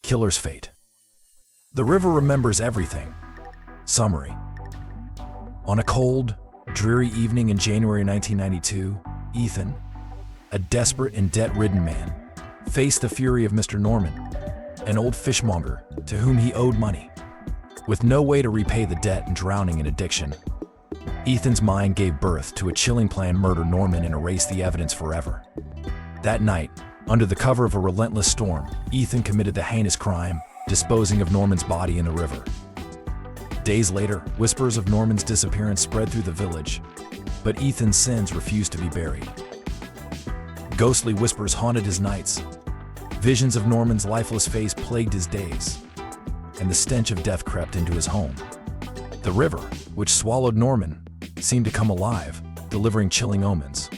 Killer's fate. The river remembers everything. Summary. On a cold, dreary evening in January 1992, Ethan, a desperate and debt-ridden man, faced the fury of Mr. Norman, an old fishmonger to whom he owed money. With no way to repay the debt and drowning in addiction, Ethan's mind gave birth to a chilling plan to murder Norman and erase the evidence forever. That night, under the cover of a relentless storm, Ethan committed the heinous crime, disposing of Norman's body in the river. Days later, whispers of Norman's disappearance spread through the village, but Ethan's sins refused to be buried. Ghostly whispers haunted his nights. Visions of Norman's lifeless face plagued his days, and the stench of death crept into his home. The river, which swallowed Norman, seemed to come alive, delivering chilling omens.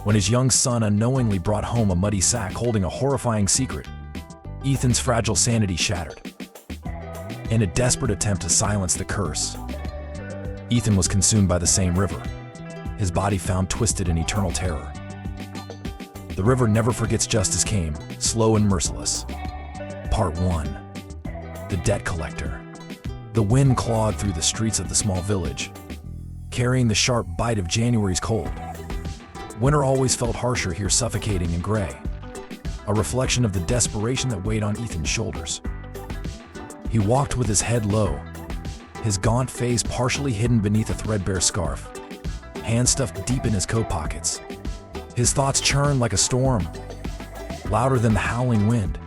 When his young son unknowingly brought home a muddy sack holding a horrifying secret, Ethan's fragile sanity shattered. In a desperate attempt to silence the curse, Ethan was consumed by the same river, his body found twisted in eternal terror. The river never forgets justice came, slow and merciless. Part 1. The Debt Collector. The wind clawed through the streets of the small village, carrying the sharp bite of January's cold. Winter always felt harsher here, suffocating and gray, a reflection of the desperation that weighed on Ethan's shoulders. He walked with his head low, his gaunt face partially hidden beneath a threadbare scarf, hands stuffed deep in his coat pockets. His thoughts churned like a storm, louder than the howling wind.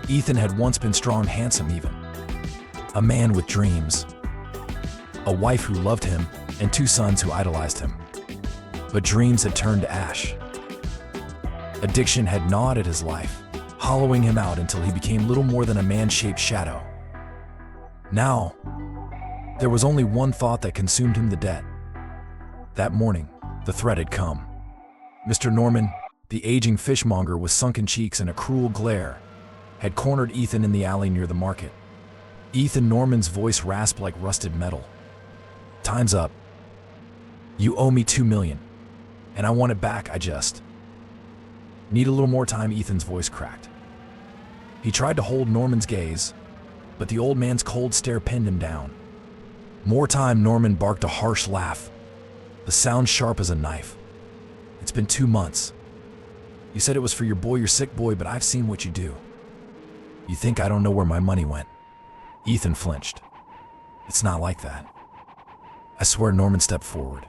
Ethan had once been strong, handsome even. A man with dreams. A wife who loved him, and 2 sons who idolized him. But dreams had turned to ash. Addiction had gnawed at his life, hollowing him out until he became little more than a man-shaped shadow. Now, there was only one thought that consumed him: the debt. That morning, the threat had come. Mr. Norman, the aging fishmonger with sunken cheeks and a cruel glare, had cornered Ethan in the alley near the market. Ethan Norman's voice rasped like rusted metal. "Time's up. You owe me $2 million, and I want it back. I just need a little more time." Ethan's voice cracked. He tried to hold Norman's gaze, but the old man's cold stare pinned him down. "More time," Norman barked, a harsh laugh, the sound sharp as a knife. "It's been 2 months. You said it was for your boy, your sick boy, but I've seen what you do. You think I don't know where my money went?" Ethan flinched. "It's not like that. I swear." Norman stepped forward,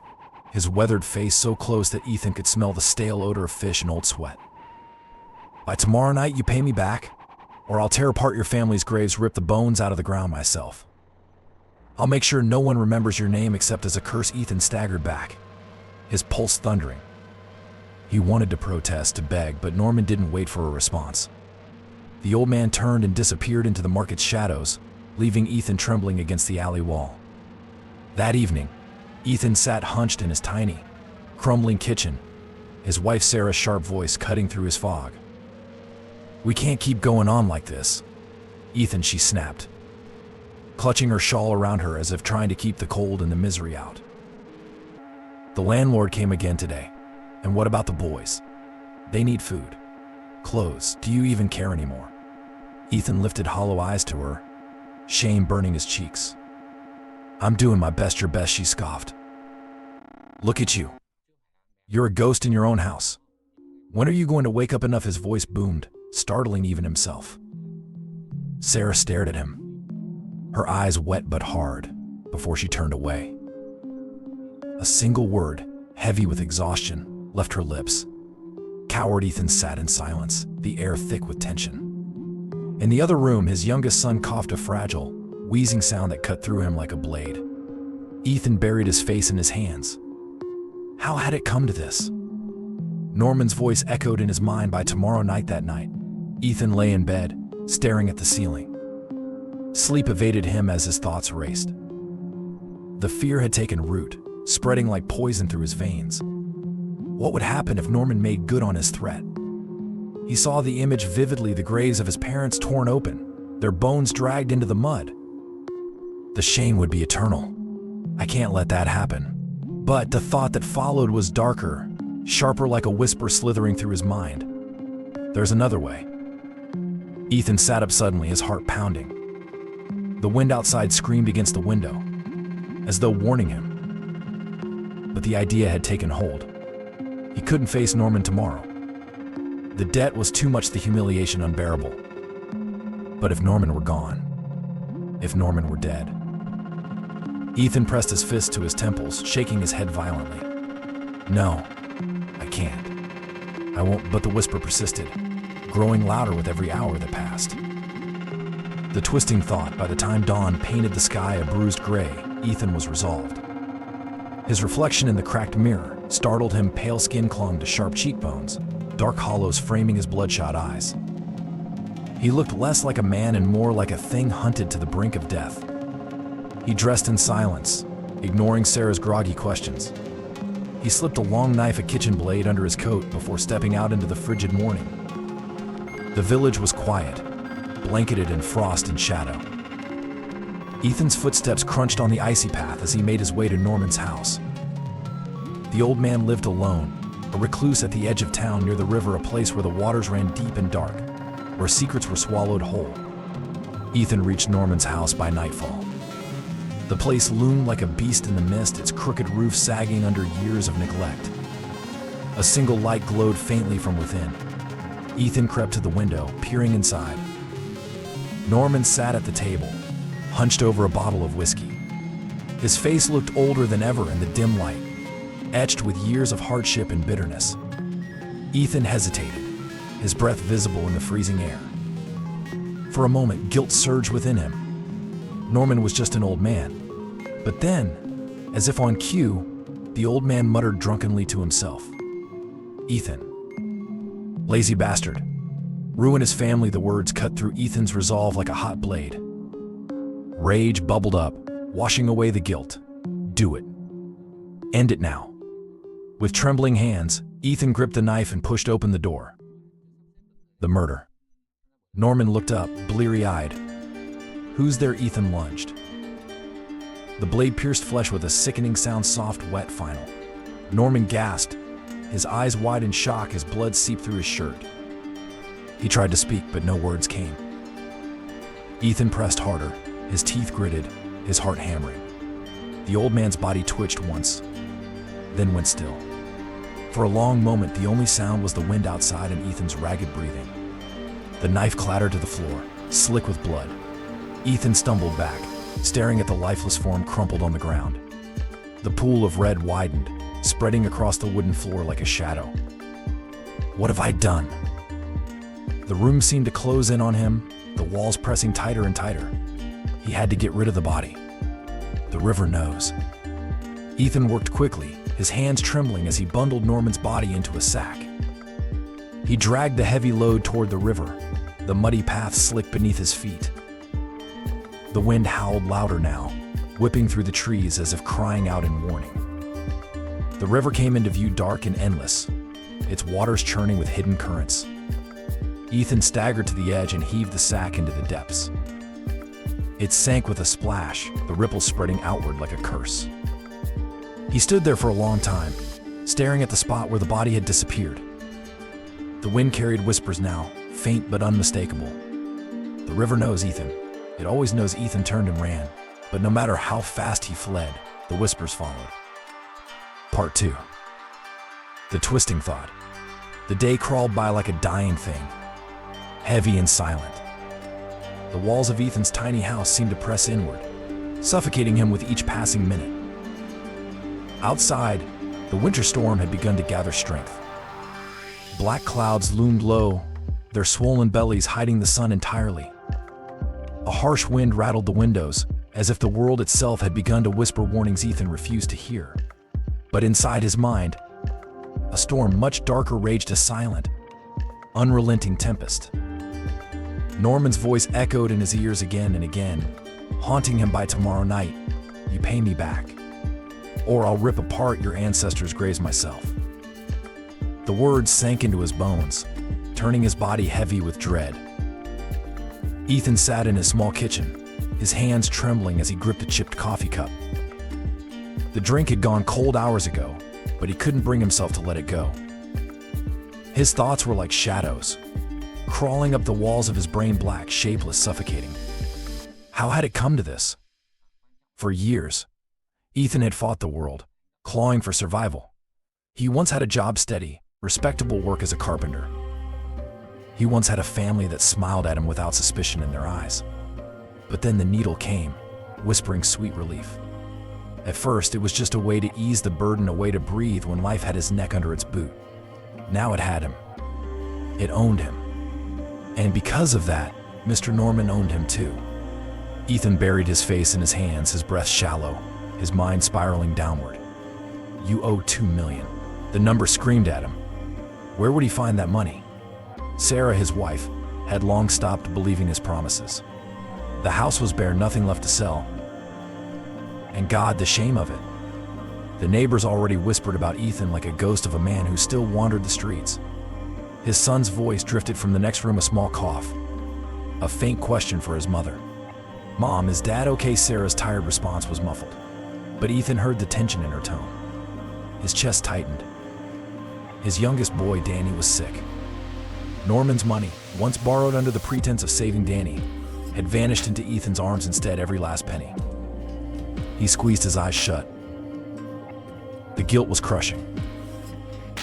his weathered face so close that Ethan could smell the stale odor of fish and old sweat. "By tomorrow night, you pay me back, or I'll tear apart your family's graves, rip the bones out of the ground myself. I'll make sure no one remembers your name except as a curse." Ethan staggered back, his pulse thundering. He wanted to protest, to beg, but Norman didn't wait for a response. The old man turned and disappeared into the market's shadows, leaving Ethan trembling against the alley wall. That evening, Ethan sat hunched in his tiny, crumbling kitchen, his wife Sarah's sharp voice cutting through his fog. "We can't keep going on like this, Ethan," she snapped, clutching her shawl around her as if trying to keep the cold and the misery out. "The landlord came again today. And what about the boys? They need food, clothes. Do you even care anymore?" Ethan lifted hollow eyes to her, shame burning his cheeks. "I'm doing my best." "Your best," she scoffed. "Look at you. You're a ghost in your own house. When are you going to wake up enough?" His voice boomed, startling even himself. Sarah stared at him, her eyes wet but hard, before she turned away. A single word, heavy with exhaustion, left her lips. Coward. Ethan sat in silence, the air thick with tension. In the other room, his youngest son coughed, a fragile, wheezing sound that cut through him like a blade. Ethan buried his face in his hands. How had it come to this? Norman's voice echoed in his mind. By tomorrow night. That night, Ethan lay in bed, staring at the ceiling. Sleep evaded him as his thoughts raced. The fear had taken root, spreading like poison through his veins. What would happen if Norman made good on his threat? He saw the image vividly, the graves of his parents torn open, their bones dragged into the mud. The shame would be eternal. I can't let that happen. But the thought that followed was darker, sharper, like a whisper slithering through his mind. There's another way. Ethan sat up suddenly, his heart pounding. The wind outside screamed against the window, as though warning him. But the idea had taken hold. He couldn't face Norman tomorrow. The debt was too much, the humiliation unbearable. But if Norman were gone, if Norman were dead. Ethan pressed his fist to his temples, shaking his head violently. No, I can't. I won't, but the whisper persisted, growing louder with every hour that passed. The twisting thought, by the time dawn painted the sky a bruised gray, Ethan was resolved. His reflection in the cracked mirror startled him. Pale skin clung to sharp cheekbones, dark hollows framing his bloodshot eyes. He looked less like a man and more like a thing hunted to the brink of death. He dressed in silence, ignoring Sarah's groggy questions. He slipped a long knife, a kitchen blade, under his coat before stepping out into the frigid morning. The village was quiet, blanketed in frost and shadow. Ethan's footsteps crunched on the icy path as he made his way to Norman's house. The old man lived alone, a recluse at the edge of town near the river, a place where the waters ran deep and dark, where secrets were swallowed whole. Ethan reached Norman's house by nightfall. The place loomed like a beast in the mist, its crooked roof sagging under years of neglect. A single light glowed faintly from within. Ethan crept to the window, peering inside. Norman sat at the table, hunched over a bottle of whiskey. His face looked older than ever in the dim light, etched with years of hardship and bitterness. Ethan hesitated, his breath visible in the freezing air. For a moment, guilt surged within him. Norman was just an old man. But then, as if on cue, the old man muttered drunkenly to himself. Ethan. Lazy bastard. Ruin his family. The words cut through Ethan's resolve like a hot blade. Rage bubbled up, washing away the guilt. Do it. End it now. With trembling hands, Ethan gripped the knife and pushed open the door. The murder. Norman looked up, bleary-eyed. Who's there? Ethan lunged. The blade pierced flesh with a sickening sound, soft, wet, final. Norman gasped, his eyes wide in shock as blood seeped through his shirt. He tried to speak, but no words came. Ethan pressed harder, his teeth gritted, his heart hammering. The old man's body twitched once, then went still. For a long moment, the only sound was the wind outside and Ethan's ragged breathing. The knife clattered to the floor, slick with blood. Ethan stumbled back, staring at the lifeless form crumpled on the ground. The pool of red widened, spreading across the wooden floor like a shadow. What have I done? The room seemed to close in on him, the walls pressing tighter and tighter. He had to get rid of the body. The river knows. Ethan worked quickly, his hands trembling as he bundled Norman's body into a sack. He dragged the heavy load toward the river, the muddy path slick beneath his feet. The wind howled louder now, whipping through the trees as if crying out in warning. The river came into view, dark and endless, its waters churning with hidden currents. Ethan staggered to the edge and heaved the sack into the depths. It sank with a splash, the ripples spreading outward like a curse. He stood there for a long time, staring at the spot where the body had disappeared. The wind carried whispers now, faint but unmistakable. The river knows Ethan. It always knows. Ethan turned and ran, but no matter how fast he fled, the whispers followed. Part 2. The twisting thought. The day crawled by like a dying thing, heavy and silent. The walls of Ethan's tiny house seemed to press inward, suffocating him with each passing minute. Outside, the winter storm had begun to gather strength. Black clouds loomed low, their swollen bellies hiding the sun entirely. A harsh wind rattled the windows, as if the world itself had begun to whisper warnings Ethan refused to hear. But inside his mind, a storm much darker raged, a silent, unrelenting tempest. Norman's voice echoed in his ears again and again, haunting him. By tomorrow night, you pay me back, or I'll rip apart your ancestors' graves myself. The words sank into his bones, turning his body heavy with dread. Ethan sat in his small kitchen, his hands trembling as he gripped a chipped coffee cup. The drink had gone cold hours ago, but he couldn't bring himself to let it go. His thoughts were like shadows, crawling up the walls of his brain, black, shapeless, suffocating. How had it come to this? For years, Ethan had fought the world, clawing for survival. He once had a job, steady, respectable work as a carpenter. He once had a family that smiled at him without suspicion in their eyes. But then the needle came, whispering sweet relief. At first, it was just a way to ease the burden, a way to breathe when life had his neck under its boot. Now it had him. It owned him. And because of that, Mr. Norman owned him too. Ethan buried his face in his hands, his breath shallow, his mind spiraling downward. "You owe $2 million. The number screamed at him. Where would he find that money? Sarah, his wife, had long stopped believing his promises. The house was bare, nothing left to sell. And God, the shame of it. The neighbors already whispered about Ethan like a ghost of a man who still wandered the streets. His son's voice drifted from the next room, a small cough, a faint question for his mother. "Mom, is Dad okay?" Sarah's tired response was muffled, but Ethan heard the tension in her tone. His chest tightened. His youngest boy, Danny, was sick. Norman's money, once borrowed under the pretense of saving Danny, had vanished into Ethan's arms instead, every last penny. He squeezed his eyes shut. The guilt was crushing.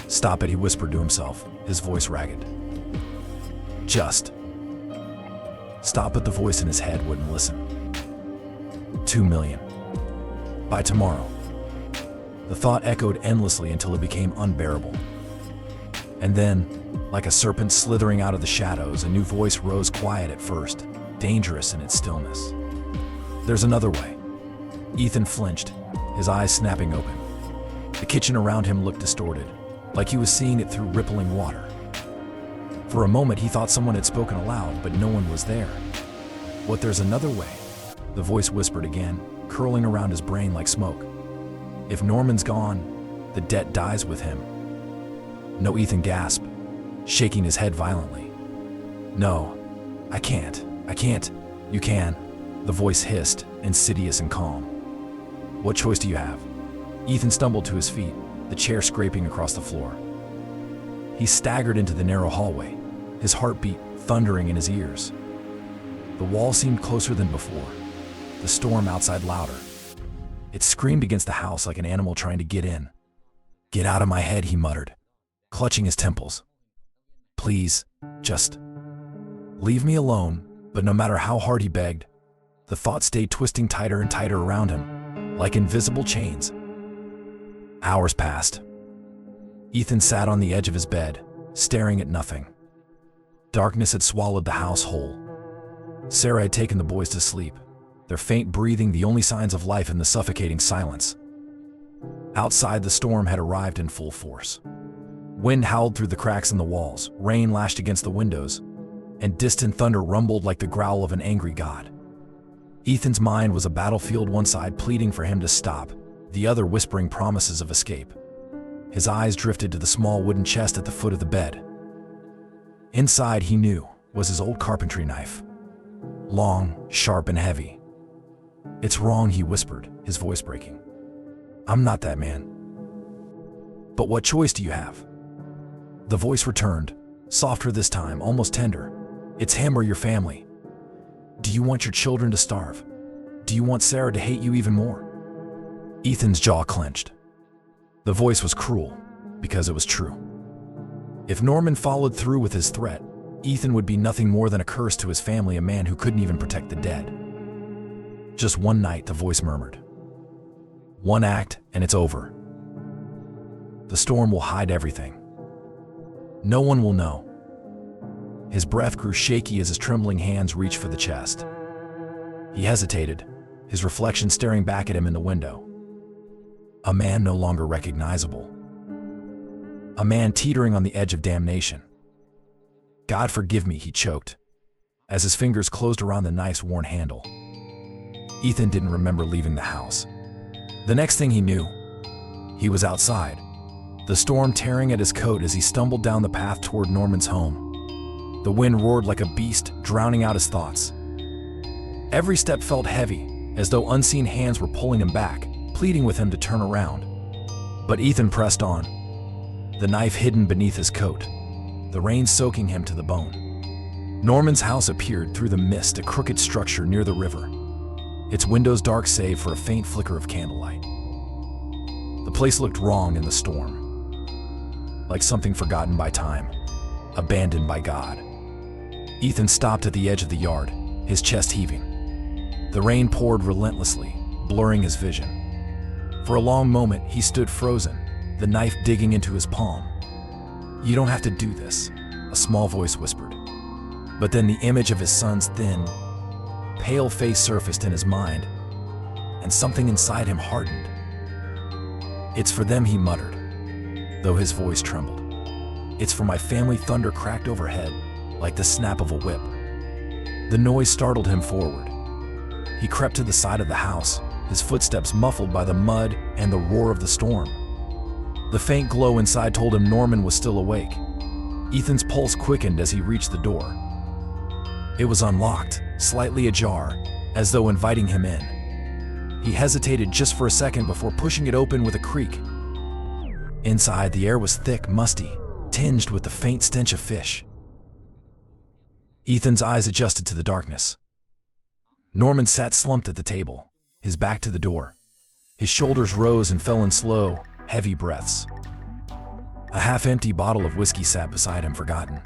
"Stop it," he whispered to himself, his voice ragged. "Just stop it." The voice in his head wouldn't listen. $2 million. By tomorrow. The thought echoed endlessly until it became unbearable. And then, like a serpent slithering out of the shadows, a new voice rose, quiet at first, dangerous in its stillness. "There's another way." Ethan flinched, his eyes snapping open. The kitchen around him looked distorted, like he was seeing it through rippling water. For a moment he thought someone had spoken aloud, but no one was there. "What, there's another way?" The voice whispered again, curling around his brain like smoke. "If Norman's gone, the debt dies with him." "No," Ethan gasped, shaking his head violently. "No, I can't. You can," the voice hissed, insidious and calm. "What choice do you have?" Ethan stumbled to his feet, the chair scraping across the floor. He staggered into the narrow hallway, his heartbeat thundering in his ears. The wall seemed closer than before, the storm outside louder. It screamed against the house like an animal trying to get in. "Get out of my head," he muttered, clutching his temples. "Please, just leave me alone." But no matter how hard he begged, the thought stayed twisting tighter and tighter around him, like invisible chains. Hours passed. Ethan sat on the edge of his bed, staring at nothing. Darkness had swallowed the house whole. Sarah had taken the boys to sleep, their faint breathing the only signs of life in the suffocating silence. Outside, the storm had arrived in full force. Wind howled through the cracks in the walls, rain lashed against the windows, and distant thunder rumbled like the growl of an angry god. Ethan's mind was a battlefield, one side pleading for him to stop, the other whispering promises of escape. His eyes drifted to the small wooden chest at the foot of the bed. Inside, he knew, was his old carpentry knife. Long, sharp, and heavy. "It's wrong," he whispered, his voice breaking. "I'm not that man." "But what choice do you have?" The voice returned, softer this time, almost tender. "It's him or your family. Do you want your children to starve? Do you want Sarah to hate you even more?" Ethan's jaw clenched. The voice was cruel, because it was true. If Norman followed through with his threat, Ethan would be nothing more than a curse to his family, a man who couldn't even protect the dead. "Just one night," the voice murmured. "One act, and it's over. The storm will hide everything. No one will know." His breath grew shaky as his trembling hands reached for the chest. He hesitated, his reflection staring back at him in the window. A man no longer recognizable. A man teetering on the edge of damnation. "God forgive me," he choked, as his fingers closed around the knife's worn handle. Ethan didn't remember leaving the house. The next thing he knew, he was outside, the storm tearing at his coat as he stumbled down the path toward Norman's home. The wind roared like a beast, drowning out his thoughts. Every step felt heavy, as though unseen hands were pulling him back, pleading with him to turn around. But Ethan pressed on, the knife hidden beneath his coat, the rain soaking him to the bone. Norman's house appeared through the mist, a crooked structure near the river, its windows dark save for a faint flicker of candlelight. The place looked wrong in the storm, like something forgotten by time, abandoned by God. Ethan stopped at the edge of the yard, his chest heaving. The rain poured relentlessly, blurring his vision. For a long moment, he stood frozen, the knife digging into his palm. "You don't have to do this," a small voice whispered. But then the image of his son's thin, pale face surfaced in his mind, and something inside him hardened. "It's for them," he muttered, though his voice trembled. "It's for my family." Thunder cracked overhead, like the snap of a whip. The noise startled him forward. He crept to the side of the house, his footsteps muffled by the mud and the roar of the storm. The faint glow inside told him Norman was still awake. Ethan's pulse quickened as he reached the door. It was unlocked, slightly ajar, as though inviting him in. He hesitated just for a second before pushing it open with a creak. Inside, the air was thick, musty, tinged with the faint stench of fish. Ethan's eyes adjusted to the darkness. Norman sat slumped at the table, his back to the door. His shoulders rose and fell in slow, heavy breaths. A half-empty bottle of whiskey sat beside him, forgotten.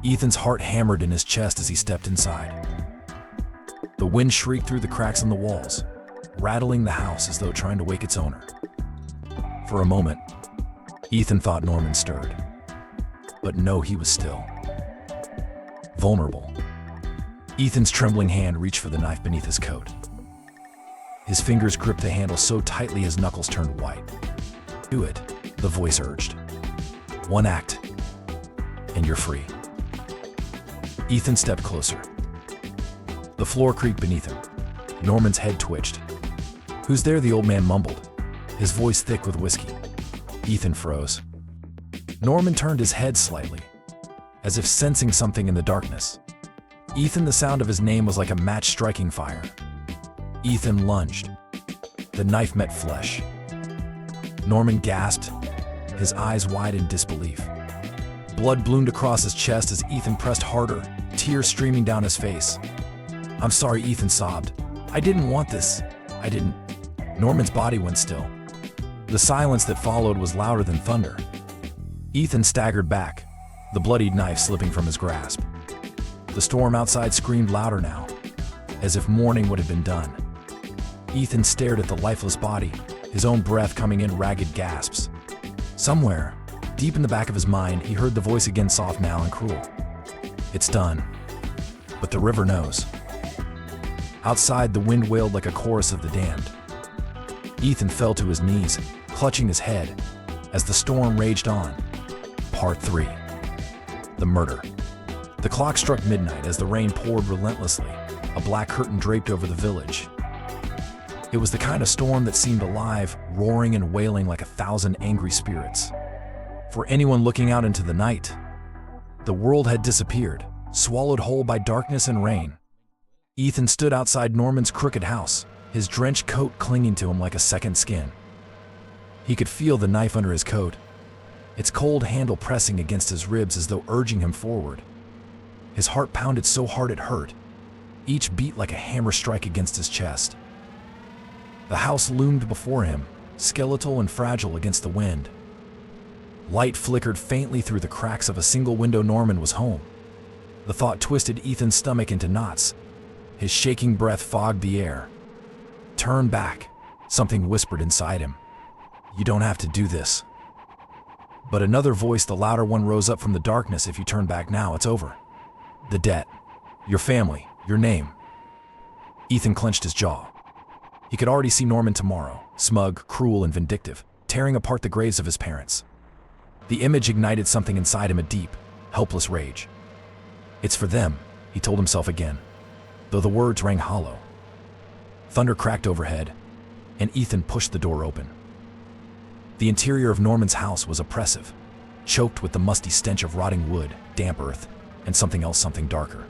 Ethan's heart hammered in his chest as he stepped inside. The wind shrieked through the cracks in the walls, rattling the house as though trying to wake its owner. For a moment, Ethan thought Norman stirred. But no, he was still. Vulnerable. Ethan's trembling hand reached for the knife beneath his coat. His fingers gripped the handle so tightly his knuckles turned white. "Do it," the voice urged. "One act, and you're free." Ethan stepped closer. The floor creaked beneath him. Norman's head twitched. "Who's there?" the old man mumbled, his voice thick with whiskey. Ethan froze. Norman turned his head slightly, as if sensing something in the darkness. Ethan, the sound of his name was like a match striking fire. Ethan lunged. The knife met flesh. Norman gasped, his eyes wide in disbelief. Blood bloomed across his chest as Ethan pressed harder, tears streaming down his face. "I'm sorry," Ethan sobbed. "I didn't want this. I didn't." Norman's body went still. The silence that followed was louder than thunder. Ethan staggered back, the bloodied knife slipping from his grasp. The storm outside screamed louder now, as if mourning would have been done. Ethan stared at the lifeless body, his own breath coming in ragged gasps. Somewhere, deep in the back of his mind, he heard the voice again, soft now and cruel. "It's done. But the river knows." Outside, the wind wailed like a chorus of the damned. Ethan fell to his knees, clutching his head, as the storm raged on. Part 3. The murder. The clock struck midnight as the rain poured relentlessly, a black curtain draped over the village. It was the kind of storm that seemed alive, roaring and wailing like 1,000 angry spirits. For anyone looking out into the night, the world had disappeared, swallowed whole by darkness and rain. Ethan stood outside Norman's crooked house, his drenched coat clinging to him like a second skin. He could feel the knife under his coat, its cold handle pressing against his ribs as though urging him forward. His heart pounded so hard it hurt, each beat like a hammer strike against his chest. The house loomed before him, skeletal and fragile against the wind. Light flickered faintly through the cracks of a single window. Norman was home. The thought twisted Ethan's stomach into knots. His shaking breath fogged the air. "Turn back," something whispered inside him. "You don't have to do this." But another voice, the louder one, rose up from the darkness. "If you turn back now, it's over. The debt, your family, your name." Ethan clenched his jaw. He could already see Norman tomorrow, smug, cruel, and vindictive, tearing apart the graves of his parents. The image ignited something inside him, a deep, helpless rage. "It's for them," he told himself again, though the words rang hollow. Thunder cracked overhead, and Ethan pushed the door open. The interior of Norman's house was oppressive, choked with the musty stench of rotting wood, damp earth, and something else, something darker.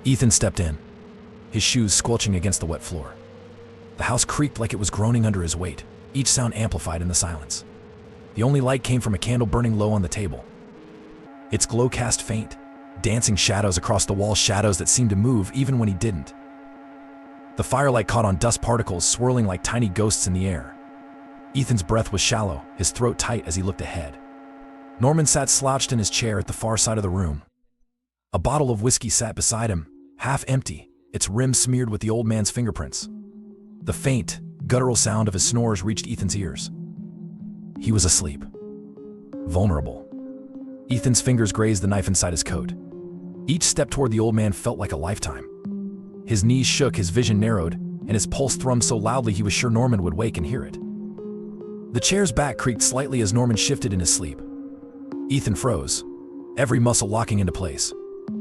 Ethan stepped in, his shoes squelching against the wet floor. The house creaked like it was groaning under his weight, each sound amplified in the silence. The only light came from a candle burning low on the table. Its glow cast faint, dancing shadows across the wall, shadows that seemed to move even when he didn't. The firelight caught on dust particles swirling like tiny ghosts in the air. Ethan's breath was shallow, his throat tight as he looked ahead. Norman sat slouched in his chair at the far side of the room. A bottle of whiskey sat beside him, half empty, its rim smeared with the old man's fingerprints. The faint, guttural sound of his snores reached Ethan's ears. He was asleep. Vulnerable. Ethan's fingers grazed the knife inside his coat. Each step toward the old man felt like a lifetime. His knees shook, his vision narrowed, and his pulse thrummed so loudly he was sure Norman would wake and hear it. The chair's back creaked slightly as Norman shifted in his sleep. Ethan froze, every muscle locking into place.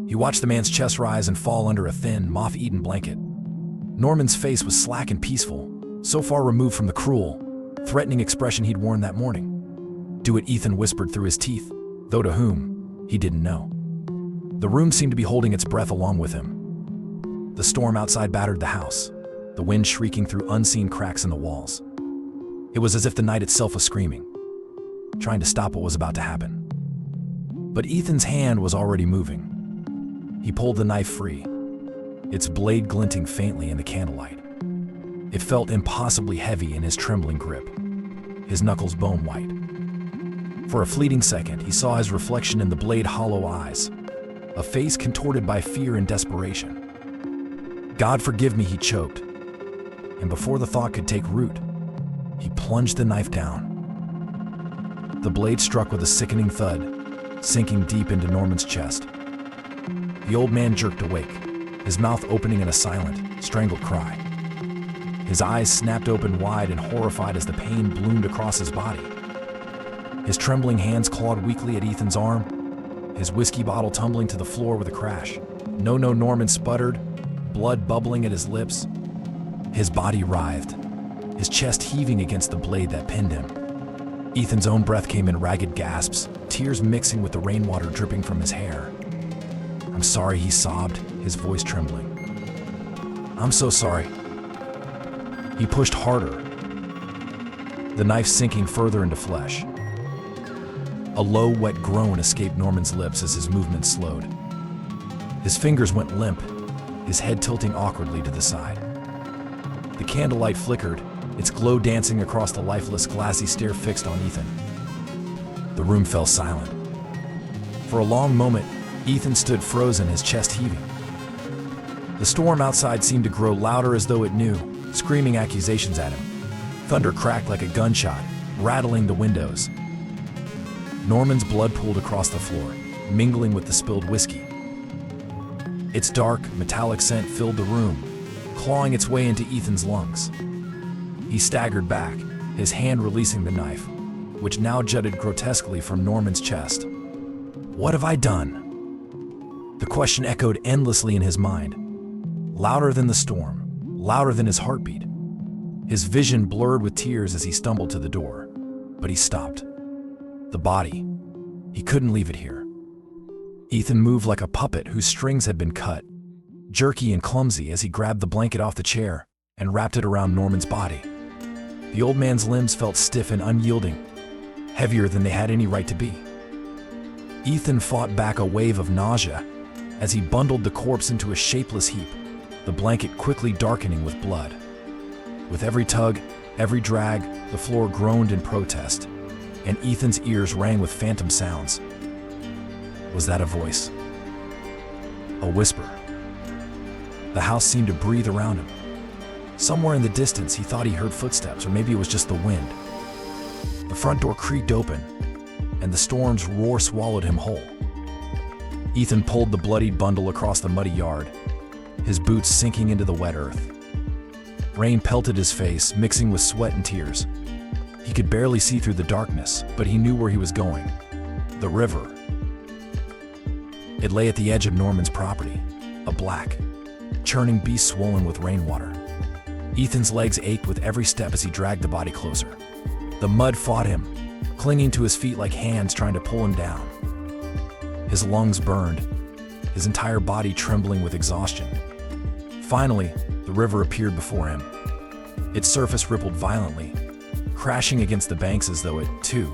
He watched the man's chest rise and fall under a thin, moth-eaten blanket. Norman's face was slack and peaceful, so far removed from the cruel, threatening expression he'd worn that morning. "Do it," Ethan whispered through his teeth, though to whom, he didn't know. The room seemed to be holding its breath along with him. The storm outside battered the house, the wind shrieking through unseen cracks in the walls. It was as if the night itself was screaming, trying to stop what was about to happen. But Ethan's hand was already moving. He pulled the knife free, its blade glinting faintly in the candlelight. It felt impossibly heavy in his trembling grip, his knuckles bone white. For a fleeting second, he saw his reflection in the blade hollow eyes, a face contorted by fear and desperation. "God forgive me," he choked, and before the thought could take root, he plunged the knife down. The blade struck with a sickening thud, sinking deep into Norman's chest. The old man jerked awake, his mouth opening in a silent, strangled cry. His eyes snapped open wide and horrified as the pain bloomed across his body. His trembling hands clawed weakly at Ethan's arm, his whiskey bottle tumbling to the floor with a crash. "No, no," Norman sputtered, blood bubbling at his lips. His body writhed, his chest heaving against the blade that pinned him. Ethan's own breath came in ragged gasps, tears mixing with the rainwater dripping from his hair. "I'm sorry," he sobbed, his voice trembling. "I'm so sorry." He pushed harder, the knife sinking further into flesh. A low, wet groan escaped Norman's lips as his movement slowed. His fingers went limp, his head tilting awkwardly to the side. The candlelight flickered, its glow dancing across the lifeless, glassy stare fixed on Ethan. The room fell silent. For a long moment, Ethan stood frozen, his chest heaving. The storm outside seemed to grow louder as though it knew, screaming accusations at him. Thunder cracked like a gunshot, rattling the windows. Norman's blood pooled across the floor, mingling with the spilled whiskey. Its dark, metallic scent filled the room, clawing its way into Ethan's lungs. He staggered back, his hand releasing the knife, which now jutted grotesquely from Norman's chest. "What have I done?" The question echoed endlessly in his mind, louder than the storm, louder than his heartbeat. His vision blurred with tears as he stumbled to the door, but he stopped. The body. He couldn't leave it here. Ethan moved like a puppet whose strings had been cut, jerky and clumsy as he grabbed the blanket off the chair and wrapped it around Norman's body. The old man's limbs felt stiff and unyielding, heavier than they had any right to be. Ethan fought back a wave of nausea as he bundled the corpse into a shapeless heap, the blanket quickly darkening with blood. With every tug, every drag, the floor groaned in protest, and Ethan's ears rang with phantom sounds. Was that a voice? A whisper? The house seemed to breathe around him. Somewhere in the distance, he thought he heard footsteps, or maybe it was just the wind. The front door creaked open, and the storm's roar swallowed him whole. Ethan pulled the bloodied bundle across the muddy yard, his boots sinking into the wet earth. Rain pelted his face, mixing with sweat and tears. He could barely see through the darkness, but he knew where he was going. The river. It lay at the edge of Norman's property, a black, churning beast swollen with rainwater. Ethan's legs ached with every step as he dragged the body closer. The mud fought him, clinging to his feet like hands trying to pull him down. His lungs burned, his entire body trembling with exhaustion. Finally, the river appeared before him. Its surface rippled violently, crashing against the banks as though it, too,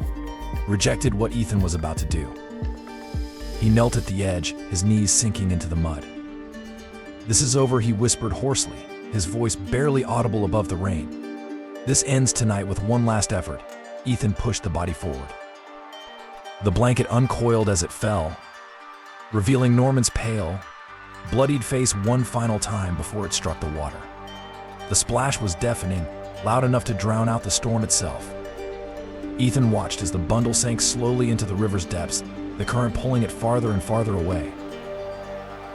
rejected what Ethan was about to do. He knelt at the edge, his knees sinking into the mud. "This is over," he whispered hoarsely, his voice barely audible above the rain. "This ends tonight with one last effort." Ethan pushed the body forward. The blanket uncoiled as it fell, revealing Norman's pale, bloodied face one final time before it struck the water. The splash was deafening, loud enough to drown out the storm itself. Ethan watched as the bundle sank slowly into the river's depths, the current pulling it farther and farther away.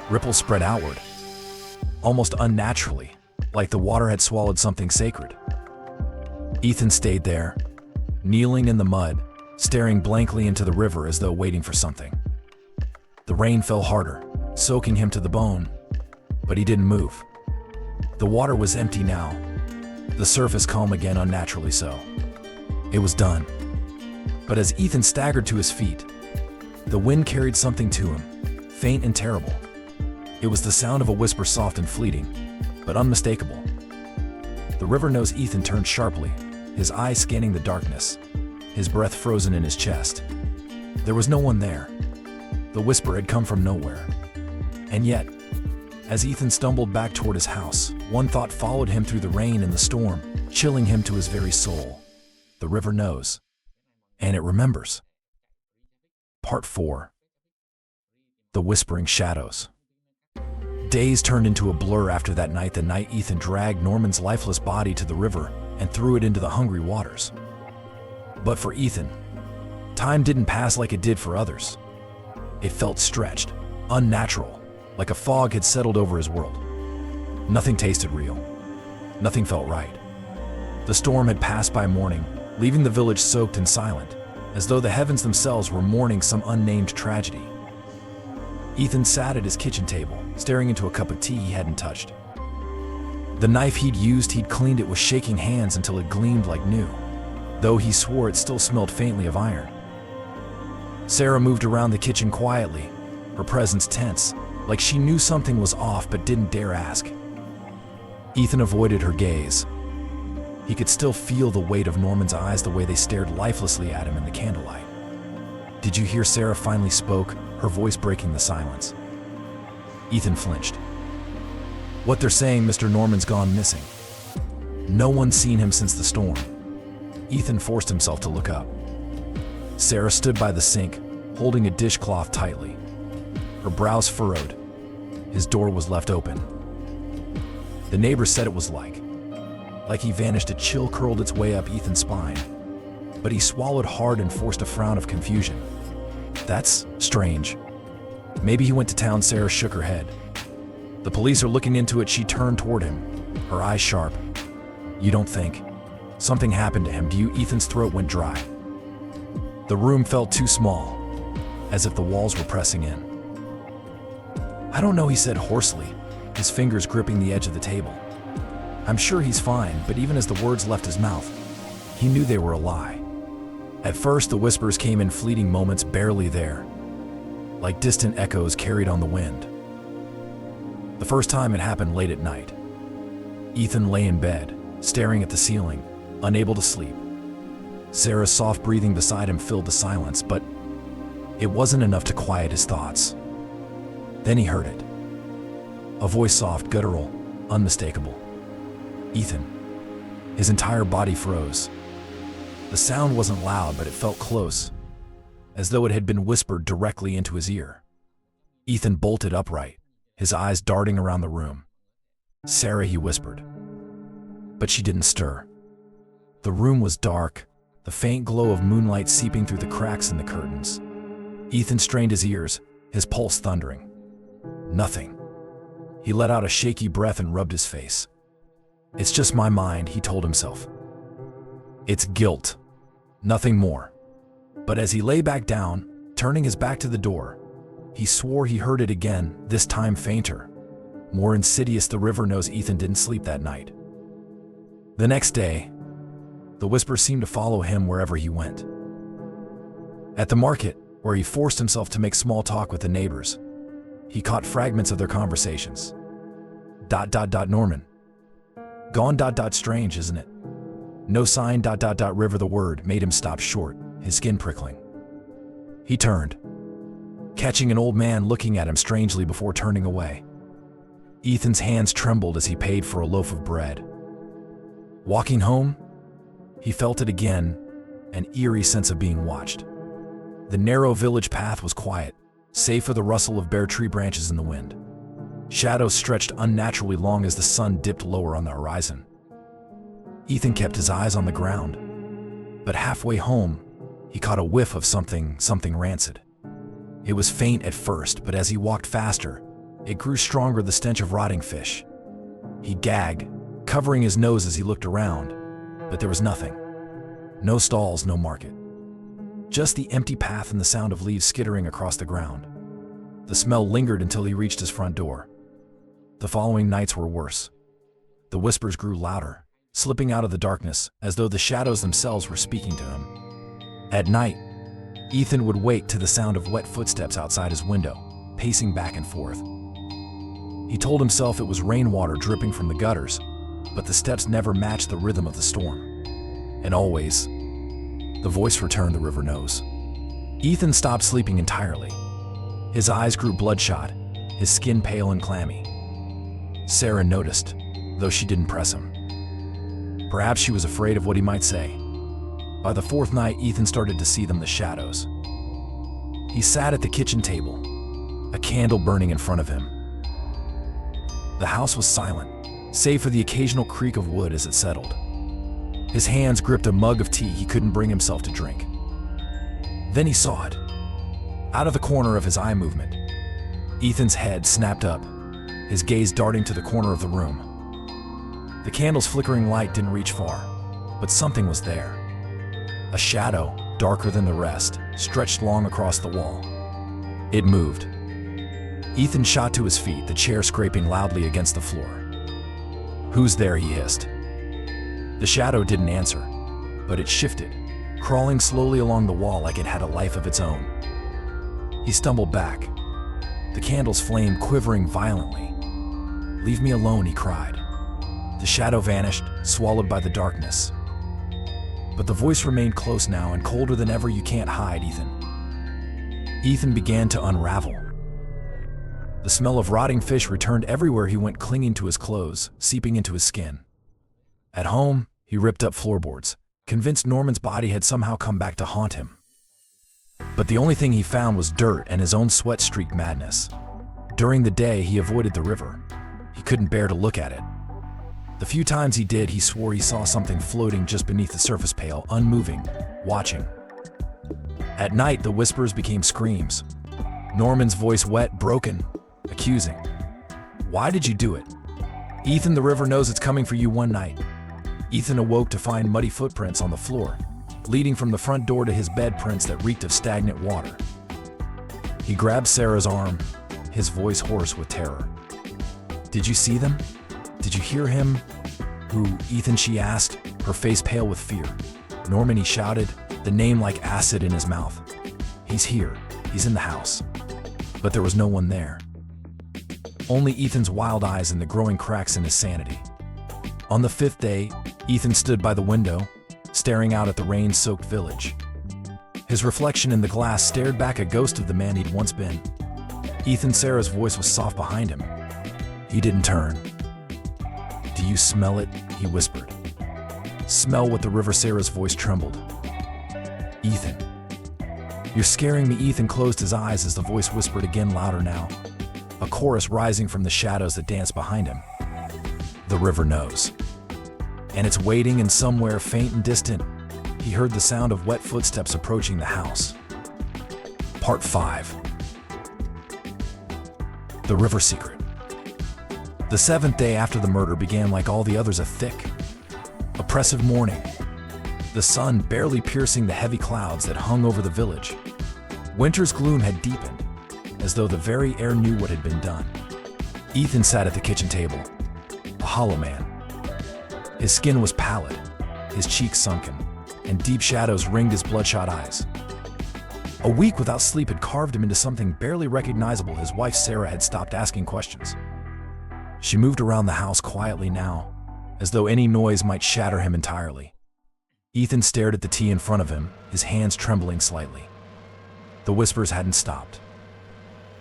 Ripples spread outward, almost unnaturally, like the water had swallowed something sacred. Ethan stayed there, kneeling in the mud, staring blankly into the river as though waiting for something. The rain fell harder, soaking him to the bone, but he didn't move. The water was empty now, the surface calm again, unnaturally so. It was done. But as Ethan staggered to his feet, the wind carried something to him, faint and terrible. It was the sound of a whisper, soft and fleeting, but unmistakable. The river nose Ethan turned sharply, his eyes scanning the darkness, his breath frozen in his chest. There was no one there. The whisper had come from nowhere. And yet, as Ethan stumbled back toward his house, one thought followed him through the rain and the storm, chilling him to his very soul. The river knows. And it remembers. Part 4. The Whispering Shadows. Days turned into a blur after that night, the night Ethan dragged Norman's lifeless body to the river and threw it into the hungry waters. But for Ethan, time didn't pass like it did for others. It felt stretched, unnatural, like a fog had settled over his world. Nothing tasted real. Nothing felt right. The storm had passed by morning, leaving the village soaked and silent, as though the heavens themselves were mourning some unnamed tragedy. Ethan sat at his kitchen table, staring into a cup of tea he hadn't touched. The knife he'd used, he'd cleaned it with shaking hands until it gleamed like new, though he swore it still smelled faintly of iron. Sarah moved around the kitchen quietly, her presence tense, like she knew something was off but didn't dare ask. Ethan avoided her gaze. He could still feel the weight of Norman's eyes, the way they stared lifelessly at him in the candlelight. "Did you hear?" Sarah finally spoke, her voice breaking the silence. Ethan flinched. "What they're saying, Mr. Norman's gone missing. No one's seen him since the storm." Ethan forced himself to look up. Sarah stood by the sink, holding a dishcloth tightly. Her brows furrowed. His door was left open. The neighbors said it was like he vanished. A chill curled its way up Ethan's spine, but he swallowed hard and forced a frown of confusion. "That's strange. Maybe he went to town." Sarah shook her head. "The police are looking into it." She turned toward him, her eyes sharp. "You don't think something happened to him, do you?" Ethan's throat went dry. The room felt too small, as if the walls were pressing in. "I don't know," he said hoarsely, his fingers gripping the edge of the table. "I'm sure he's fine," but even as the words left his mouth, he knew they were a lie. At first, the whispers came in fleeting moments, barely there, like distant echoes carried on the wind. The first time it happened late at night. Ethan lay in bed, staring at the ceiling, unable to sleep. Sarah's soft breathing beside him filled the silence, but it wasn't enough to quiet his thoughts. Then he heard it. A voice, soft, guttural, unmistakable. "Ethan." His entire body froze. The sound wasn't loud, but it felt close, as though it had been whispered directly into his ear. Ethan bolted upright, his eyes darting around the room. "Sarah," he whispered. But she didn't stir. The room was dark, the faint glow of moonlight seeping through the cracks in the curtains. Ethan strained his ears, his pulse thundering. Nothing. He let out a shaky breath and rubbed his face. "It's just my mind," he told himself. "It's guilt. Nothing more." But as he lay back down, turning his back to the door, he swore he heard it again, this time fainter, more insidious. The river knows Ethan didn't sleep that night. The next day, the whisper seemed to follow him wherever he went. At the market, where he forced himself to make small talk with the neighbors, he caught fragments of their conversations. Norman. Gone. Strange, isn't it? No sign. River. The word made him stop short, his skin prickling. He turned. catching an old man looking at him strangely before turning away. Ethan's hands trembled as he paid for a loaf of bread. Walking home, he felt it again, an eerie sense of being watched. The narrow village path was quiet, save for the rustle of bare tree branches in the wind. Shadows stretched unnaturally long as the sun dipped lower on the horizon. Ethan kept his eyes on the ground, but halfway home, he caught a whiff of something rancid. It was faint at first, but as he walked faster, it grew stronger, the stench of rotting fish. He gagged, covering his nose as he looked around, but there was nothing. No stalls, no market. Just the empty path and the sound of leaves skittering across the ground. The smell lingered until he reached his front door. The following nights were worse. The whispers grew louder, slipping out of the darkness as though the shadows themselves were speaking to him. At night, Ethan would wake to the sound of wet footsteps outside his window, pacing back and forth. He told himself it was rainwater dripping from the gutters, but the steps never matched the rhythm of the storm. And always, the voice returned, the river knows. Ethan stopped sleeping entirely. His eyes grew bloodshot, his skin pale and clammy. Sarah noticed, though she didn't press him. Perhaps she was afraid of what he might say. By the fourth night, Ethan started to see them, the shadows. He sat at the kitchen table, a candle burning in front of him. The house was silent, save for the occasional creak of wood as it settled. His hands gripped a mug of tea he couldn't bring himself to drink. Then he saw it. Out of the corner of his eye movement, Ethan's head snapped up, his gaze darting to the corner of the room. The candle's flickering light didn't reach far, but something was there. A shadow, darker than the rest, stretched long across the wall. It moved. Ethan shot to his feet, the chair scraping loudly against the floor. "Who's there?" he hissed. The shadow didn't answer, but it shifted, crawling slowly along the wall like it had a life of its own. He stumbled back, the candle's flame quivering violently. "Leave me alone," he cried. The shadow vanished, swallowed by the darkness. But the voice remained close now and colder than ever. "You can't hide, Ethan." Ethan began to unravel. The smell of rotting fish returned everywhere he went, clinging to his clothes, seeping into his skin. At home, he ripped up floorboards, convinced Norman's body had somehow come back to haunt him. But the only thing he found was dirt and his own sweat-streaked madness. During the day, he avoided the river. He couldn't bear to look at it. The few times he did, he swore he saw something floating just beneath the surface, pale, unmoving, watching. At night, the whispers became screams. Norman's voice, wet, broken, accusing. "Why did you do it? Ethan, the river knows it's coming for you." One night, Ethan awoke to find muddy footprints on the floor, leading from the front door to his bed, prints that reeked of stagnant water. He grabbed Sarah's arm, his voice hoarse with terror. "Did you see them? Did you hear him?" "Who, Ethan?" she asked, her face pale with fear. "Norman," he shouted, the name like acid in his mouth. "He's here. He's in the house." But there was no one there. Only Ethan's wild eyes and the growing cracks in his sanity. On the fifth day, Ethan stood by the window, staring out at the rain-soaked village. His reflection in the glass stared back, a ghost of the man he'd once been. Ethan, Sarah's voice was soft behind him. He didn't turn. "Do you smell it?" he whispered. "Smell what?" the river. Sarah's voice trembled. "Ethan. You're scaring me." Ethan closed his eyes as the voice whispered again, louder now, a chorus rising from the shadows that danced behind him. "The river knows. And it's waiting, and somewhere faint and distant, he heard the sound of wet footsteps approaching the house." Part 5. The River Secret. The seventh day after the murder began like all the others, a thick, oppressive morning. The sun barely piercing the heavy clouds that hung over the village. Winter's gloom had deepened, as though the very air knew what had been done. Ethan sat at the kitchen table, a hollow man. His skin was pallid, his cheeks sunken, and deep shadows ringed his bloodshot eyes. A week without sleep had carved him into something barely recognizable. His wife Sarah had stopped asking questions. She moved around the house quietly now, as though any noise might shatter him entirely. Ethan stared at the tea in front of him, his hands trembling slightly. The whispers hadn't stopped.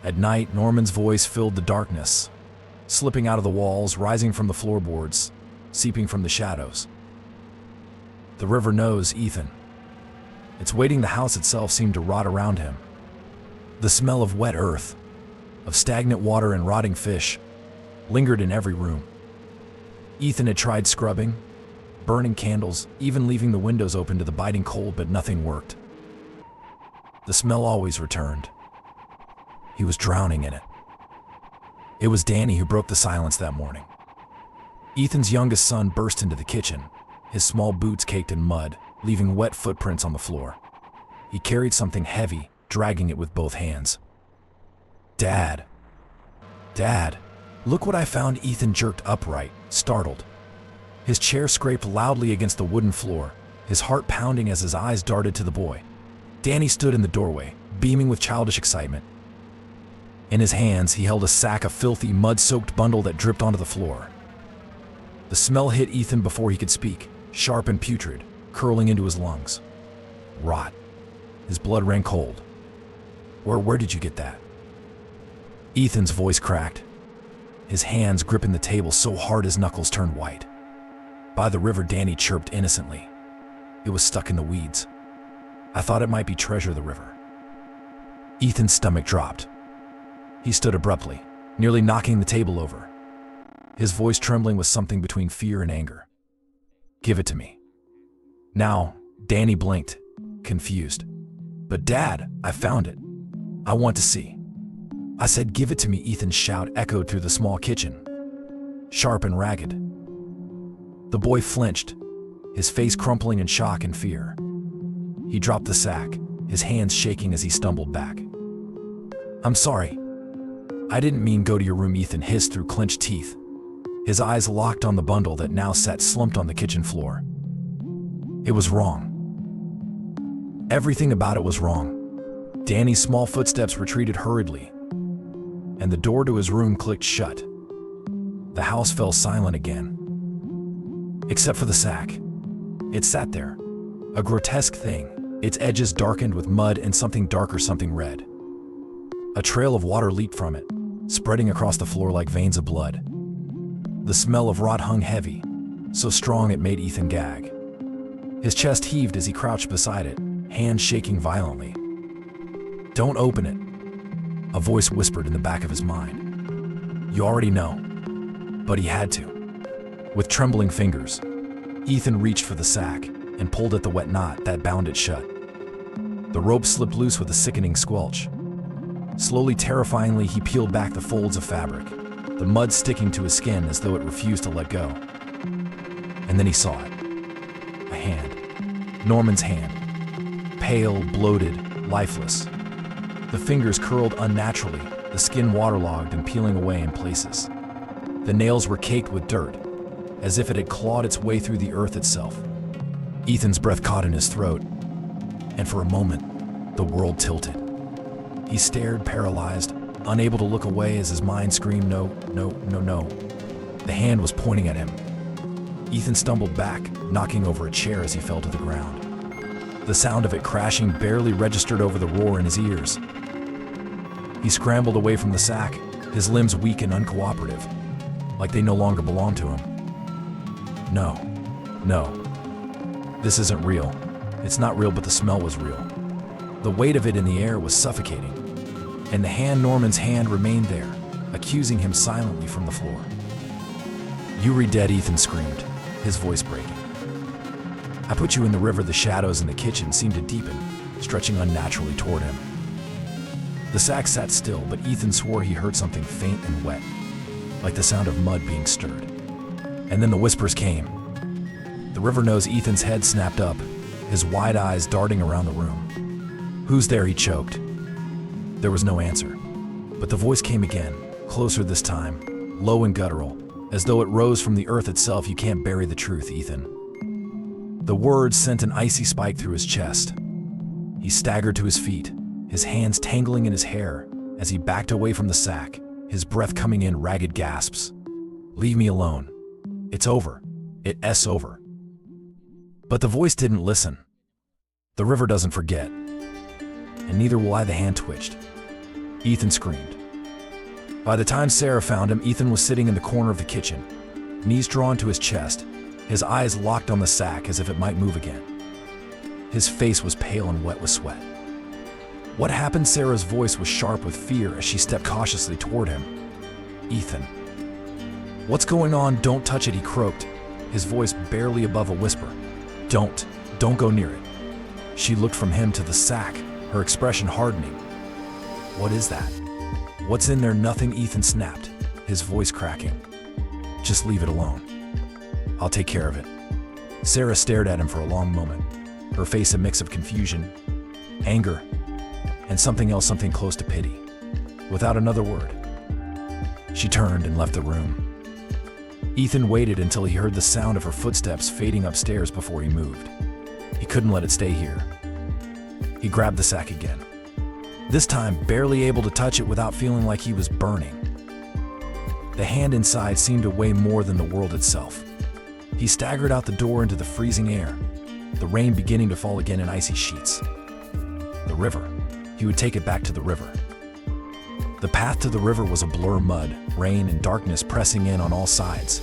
At night, Norman's voice filled the darkness, slipping out of the walls, rising from the floorboards, seeping from the shadows. The river knows Ethan. It's waiting. The house itself seemed to rot around him. The smell of wet earth, of stagnant water and rotting fish, lingered in every room. Ethan had tried scrubbing, burning candles, even leaving the windows open to the biting cold, but nothing worked. The smell always returned. He was drowning in it. It was Danny who broke the silence that morning. Ethan's youngest son burst into the kitchen, his small boots caked in mud, leaving wet footprints on the floor. He carried something heavy, dragging it with both hands. "Dad. Dad, look what I found." Ethan jerked upright, startled. His chair scraped loudly against the wooden floor, his heart pounding as his eyes darted to the boy. Danny stood in the doorway, beaming with childish excitement. In his hands, he held a sack of filthy, mud-soaked bundle that dripped onto the floor. The smell hit Ethan before he could speak, sharp and putrid, curling into his lungs. Rot. His blood ran cold. Where did you get that?" Ethan's voice cracked, his hands gripping the table so hard his knuckles turned white. "By the river," Danny chirped innocently. "It was stuck in the weeds. I thought it might be treasure." "The river." Ethan's stomach dropped. He stood abruptly, nearly knocking the table over, his voice trembling with something between fear and anger. "Give it to me." "Now," Danny blinked, confused. "But Dad, I found it. I want to see." "I said give it to me." Ethan's shout echoed through the small kitchen, sharp and ragged. The boy flinched, his face crumpling in shock and fear. He dropped the sack, his hands shaking as he stumbled back. "I'm sorry. I didn't mean." "Go to your room," Ethan hissed through clenched teeth, his eyes locked on the bundle that now sat slumped on the kitchen floor. It was wrong. Everything about it was wrong. Danny's small footsteps retreated hurriedly, and the door to his room clicked shut. The house fell silent again, except for the sack. It sat there, a grotesque thing, its edges darkened with mud and something darker, something red. A trail of water leaped from it, spreading across the floor like veins of blood. The smell of rot hung heavy, so strong it made Ethan gag. His chest heaved as he crouched beside it, hands shaking violently. "Don't open it," a voice whispered in the back of his mind. "You already know." But he had to. With trembling fingers, Ethan reached for the sack and pulled at the wet knot that bound it shut. The rope slipped loose with a sickening squelch. Slowly, terrifyingly, he peeled back the folds of fabric, the mud sticking to his skin as though it refused to let go. And then he saw it. A hand. Norman's hand. Pale, bloated, lifeless. The fingers curled unnaturally, the skin waterlogged and peeling away in places. The nails were caked with dirt, as if it had clawed its way through the earth itself. Ethan's breath caught in his throat, and for a moment, the world tilted. He stared, paralyzed, unable to look away as his mind screamed, "No, no, no, no." The hand was pointing at him. Ethan stumbled back, knocking over a chair as he fell to the ground. The sound of it crashing barely registered over the roar in his ears. He scrambled away from the sack, his limbs weak and uncooperative, like they no longer belonged to him. No. This isn't real. It's not real, but the smell was real. The weight of it in the air was suffocating, and the hand, Norman's hand, remained there, accusing him silently from the floor. "You are dead," Ethan screamed, his voice breaking. "I put you in the river." The shadows in the kitchen seemed to deepen, stretching unnaturally toward him. The sack sat still, but Ethan swore he heard something faint and wet, like the sound of mud being stirred. And then the whispers came. The river knows. Ethan's head snapped up, his wide eyes darting around the room. "Who's there?" he choked. There was no answer, but the voice came again, closer this time, low and guttural, as though it rose from the earth itself. "You can't bury the truth, Ethan." The words sent an icy spike through his chest. He staggered to his feet, his hands tangling in his hair as he backed away from the sack, his breath coming in ragged gasps. "Leave me alone. It's over. It's over." But the voice didn't listen. The river doesn't forget, and neither will I. The hand twitched. Ethan screamed. By the time Sarah found him, Ethan was sitting in the corner of the kitchen, knees drawn to his chest, his eyes locked on the sack as if it might move again. His face was pale and wet with sweat. "What happened?" Sarah's voice was sharp with fear as she stepped cautiously toward him. "Ethan." "What's going on? Don't touch it," he croaked, his voice barely above a whisper. Don't go near it." She looked from him to the sack, her expression hardening. "What is that? What's in there?" "Nothing," Ethan snapped, his voice cracking. "Just leave it alone. I'll take care of it." Sarah stared at him for a long moment, her face a mix of confusion, anger, and something else, something close to pity. Without another word, she turned and left the room. Ethan waited until he heard the sound of her footsteps fading upstairs before he moved. He couldn't let it stay here. He grabbed the sack again, this time barely able to touch it without feeling like he was burning. The hand inside seemed to weigh more than the world itself. He staggered out the door into the freezing air, the rain beginning to fall again in icy sheets. The river. He would take it back to the river. The path to the river was a blur, mud, rain, and darkness pressing in on all sides.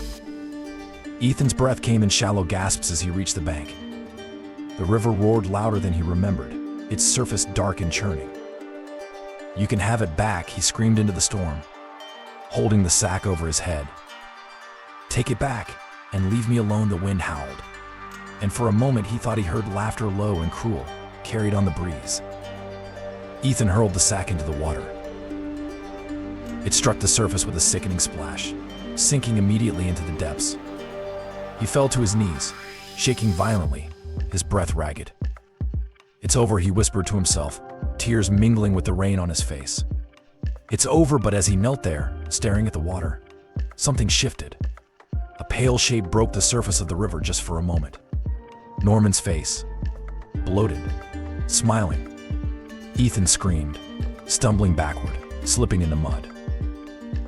Ethan's breath came in shallow gasps as he reached the bank. The river roared louder than he remembered, its surface dark and churning. "You can have it back," he screamed into the storm, holding the sack over his head. "Take it back and leave me alone," the wind howled. And for a moment he thought he heard laughter, low and cruel, carried on the breeze. Ethan hurled the sack into the water. It struck the surface with a sickening splash, sinking immediately into the depths. He fell to his knees, shaking violently, his breath ragged. "It's over," he whispered to himself, tears mingling with the rain on his face. "It's over," but as he knelt there, staring at the water, something shifted. A pale shape broke the surface of the river just for a moment. Norman's face, bloated, smiling. Ethan screamed, stumbling backward, slipping in the mud.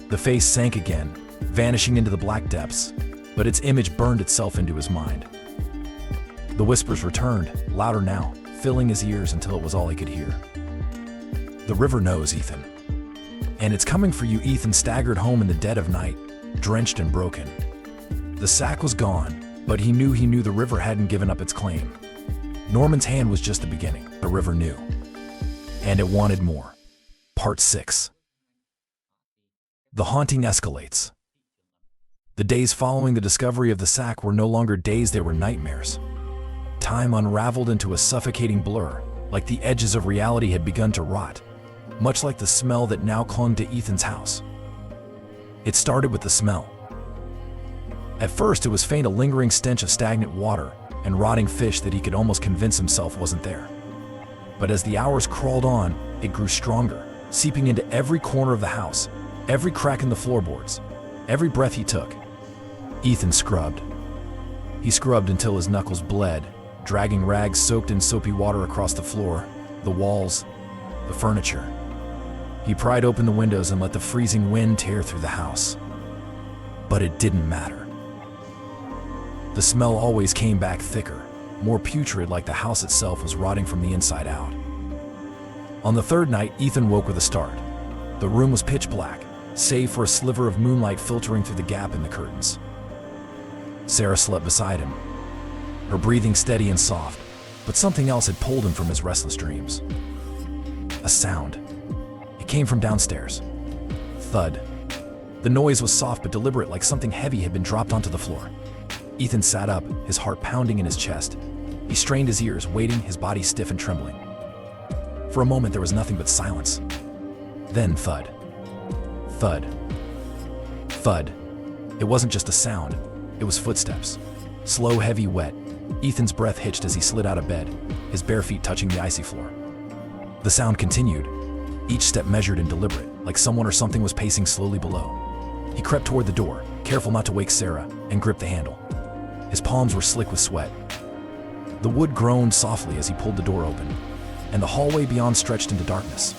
The face sank again, vanishing into the black depths, but its image burned itself into his mind. The whispers returned, louder now, filling his ears until it was all he could hear. "The river knows, Ethan. And it's coming for you." Ethan staggered home in the dead of night, drenched and broken. The sack was gone, but he knew the river hadn't given up its claim. Norman's hand was just the beginning, the river knew. And it wanted more. Part 6. The haunting escalates. The days following the discovery of the sack were no longer days, they were nightmares. Time unraveled into a suffocating blur, like the edges of reality had begun to rot, much like the smell that now clung to Ethan's house. It started with the smell. At first, it was faint, a lingering stench of stagnant water and rotting fish that he could almost convince himself wasn't there. But as the hours crawled on, it grew stronger, seeping into every corner of the house, every crack in the floorboards, every breath he took. Ethan scrubbed. He scrubbed until his knuckles bled, dragging rags soaked in soapy water across the floor, the walls, the furniture. He pried open the windows and let the freezing wind tear through the house. But it didn't matter. The smell always came back thicker, more putrid, like the house itself was rotting from the inside out. On the third night, Ethan woke with a start. The room was pitch black, save for a sliver of moonlight filtering through the gap in the curtains. Sarah slept beside him, her breathing steady and soft, but something else had pulled him from his restless dreams. A sound. It came from downstairs. Thud. The noise was soft but deliberate, like something heavy had been dropped onto the floor. Ethan sat up, his heart pounding in his chest. He strained his ears, waiting, his body stiff and trembling. For a moment, there was nothing but silence. Then thud. Thud. Thud. It wasn't just a sound, it was footsteps. Slow, heavy, wet. Ethan's breath hitched as he slid out of bed, his bare feet touching the icy floor. The sound continued, each step measured and deliberate, like someone or something was pacing slowly below. He crept toward the door, careful not to wake Sarah, and gripped the handle. His palms were slick with sweat. The wood groaned softly as he pulled the door open, and the hallway beyond stretched into darkness.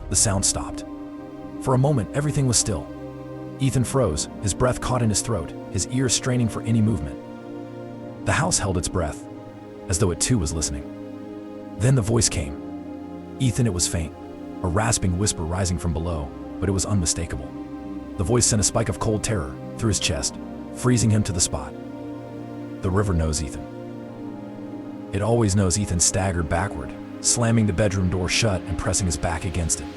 The sound stopped. For a moment, everything was still. Ethan froze, his breath caught in his throat, his ears straining for any movement. The house held its breath, as though it too was listening. Then the voice came. Ethan, it was faint, a rasping whisper rising from below, but it was unmistakable. The voice sent a spike of cold terror through his chest, freezing him to the spot. The river knows Ethan. It always knows. Ethan staggered backward, slamming the bedroom door shut and pressing his back against it.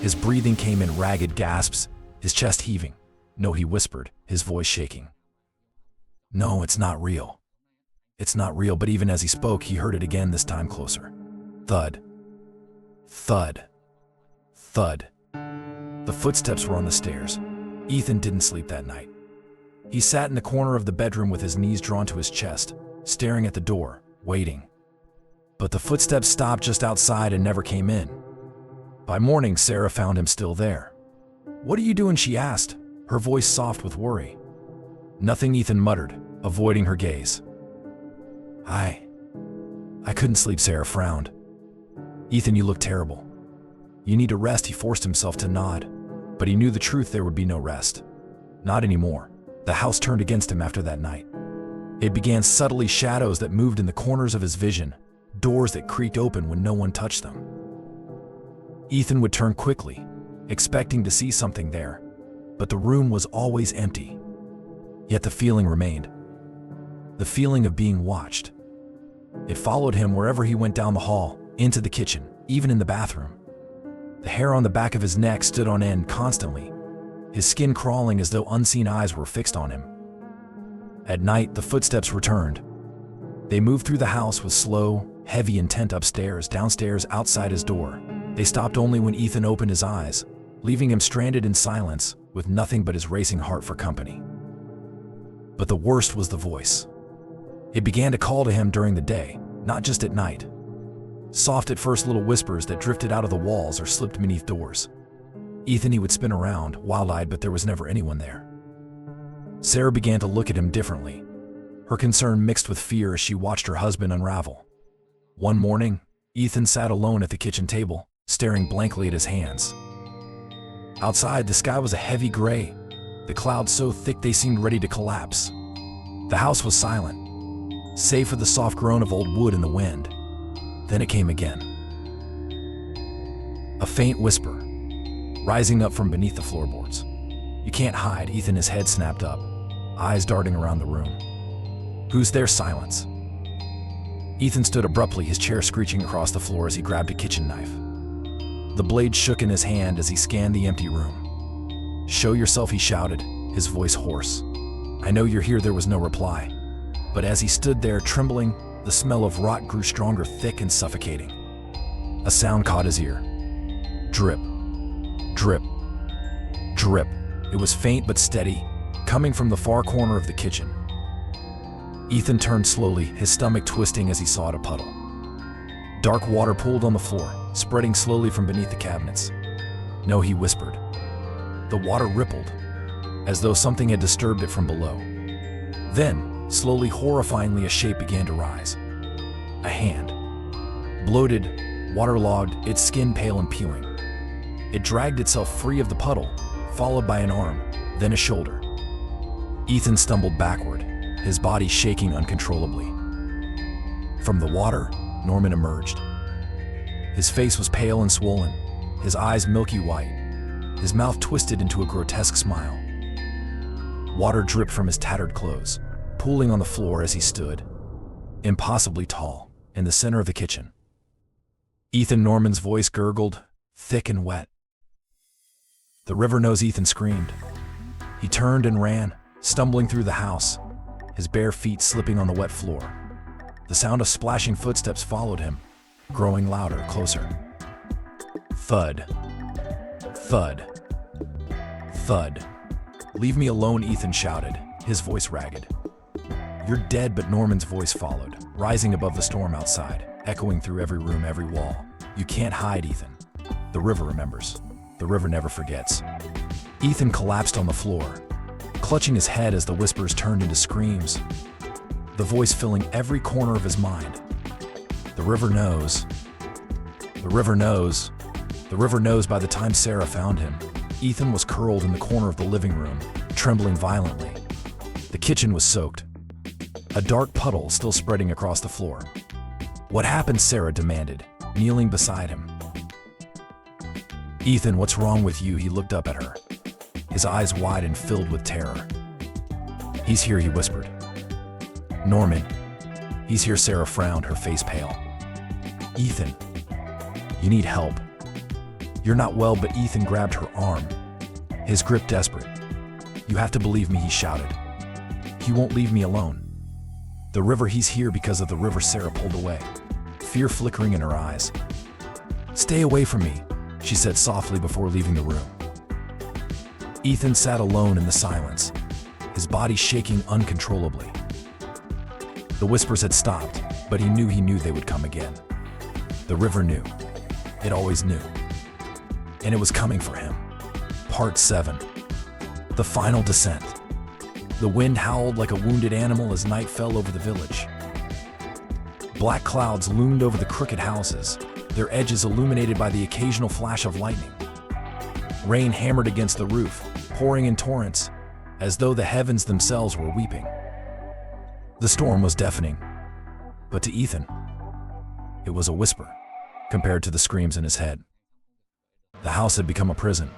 His breathing came in ragged gasps, his chest heaving. "No," he whispered, his voice shaking. "No, it's not real. It's not real." But even as he spoke, he heard it again, this time closer. Thud. Thud. Thud. The footsteps were on the stairs. Ethan didn't sleep that night. He sat in the corner of the bedroom with his knees drawn to his chest, staring at the door, waiting. But the footsteps stopped just outside and never came in. By morning, Sarah found him still there. "What are you doing?" she asked, her voice soft with worry. "Nothing," Ethan muttered, avoiding her gaze. I couldn't sleep," Sarah frowned. "Ethan, you look terrible. You need to rest." He forced himself to nod, but he knew the truth: there would be no rest. Not anymore. The house turned against him after that night. It began subtly, shadows that moved in the corners of his vision, doors that creaked open when no one touched them. Ethan would turn quickly, expecting to see something there, but the room was always empty. Yet the feeling remained. The feeling of being watched. It followed him wherever he went, down the hall, into the kitchen, even in the bathroom. The hair on the back of his neck stood on end constantly, his skin crawling as though unseen eyes were fixed on him. At night, the footsteps returned. They moved through the house with slow, heavy intent, upstairs, downstairs, outside his door. They stopped only when Ethan opened his eyes, leaving him stranded in silence, with nothing but his racing heart for company. But the worst was the voice. It began to call to him during the day, not just at night. Soft at first, little whispers that drifted out of the walls or slipped beneath doors. Ethan, he would spin around, wild-eyed, but there was never anyone there. Sarah began to look at him differently, her concern mixed with fear as she watched her husband unravel. One morning, Ethan sat alone at the kitchen table, staring blankly at his hands. Outside, the sky was a heavy gray, the clouds so thick they seemed ready to collapse. The house was silent, save for the soft groan of old wood in the wind. Then it came again. A faint whisper, rising up from beneath the floorboards. "You can't hide," Ethan, his head snapped up, eyes darting around the room. "Who's there?" Silence. Ethan stood abruptly, his chair screeching across the floor as he grabbed a kitchen knife. The blade shook in his hand as he scanned the empty room. "Show yourself," he shouted, his voice hoarse. "I know you're here." There was no reply. But as he stood there, trembling, the smell of rot grew stronger, thick and suffocating. A sound caught his ear. Drip. Drip. Drip. It was faint but steady, coming from the far corner of the kitchen. Ethan turned slowly, his stomach twisting as he saw it, a puddle. Dark water pooled on the floor, spreading slowly from beneath the cabinets. "No," he whispered. The water rippled, as though something had disturbed it from below. Then, slowly, horrifyingly, a shape began to rise. A hand. Bloated, waterlogged, its skin pale and peeling. It dragged itself free of the puddle, followed by an arm, then a shoulder. Ethan stumbled backward, his body shaking uncontrollably. From the water, Norman emerged. His face was pale and swollen, his eyes milky white, his mouth twisted into a grotesque smile. Water dripped from his tattered clothes, pooling on the floor as he stood, impossibly tall, in the center of the kitchen. "Ethan," Norman's voice gurgled, thick and wet. "The river knows," Ethan screamed. He turned and ran, stumbling through the house, his bare feet slipping on the wet floor. The sound of splashing footsteps followed him, growing louder, closer. Thud. Thud. Thud. "Leave me alone," Ethan shouted, his voice ragged. "You're dead," but Norman's voice followed, rising above the storm outside, echoing through every room, every wall. "You can't hide, Ethan. The river remembers. The river never forgets." Ethan collapsed on the floor, clutching his head as the whispers turned into screams, the voice filling every corner of his mind. "The river knows. The river knows. The river knows." By the time Sarah found him, Ethan was curled in the corner of the living room, trembling violently. The kitchen was soaked, a dark puddle still spreading across the floor. "What happened?" Sarah demanded, kneeling beside him. "Ethan, what's wrong with you?" He looked up at her, his eyes wide and filled with terror. "He's here," he whispered. "Norman, he's here." Sarah frowned, her face pale. "Ethan, you need help." "You're not well," but Ethan grabbed her arm, his grip desperate. "You have to believe me," he shouted. "He won't leave me alone. The river, he's here because of the river." Sarah pulled away, fear flickering in her eyes. "Stay away from me," she said softly before leaving the room. Ethan sat alone in the silence, his body shaking uncontrollably. The whispers had stopped, but he knew they would come again. The river knew. It always knew. And it was coming for him. Part 7. The final descent. The wind howled like a wounded animal as night fell over the village. Black clouds loomed over the crooked houses, their edges illuminated by the occasional flash of lightning. Rain hammered against the roof, pouring in torrents, as though the heavens themselves were weeping. The storm was deafening, but to Ethan, it was a whisper compared to the screams in his head. The house had become a prison.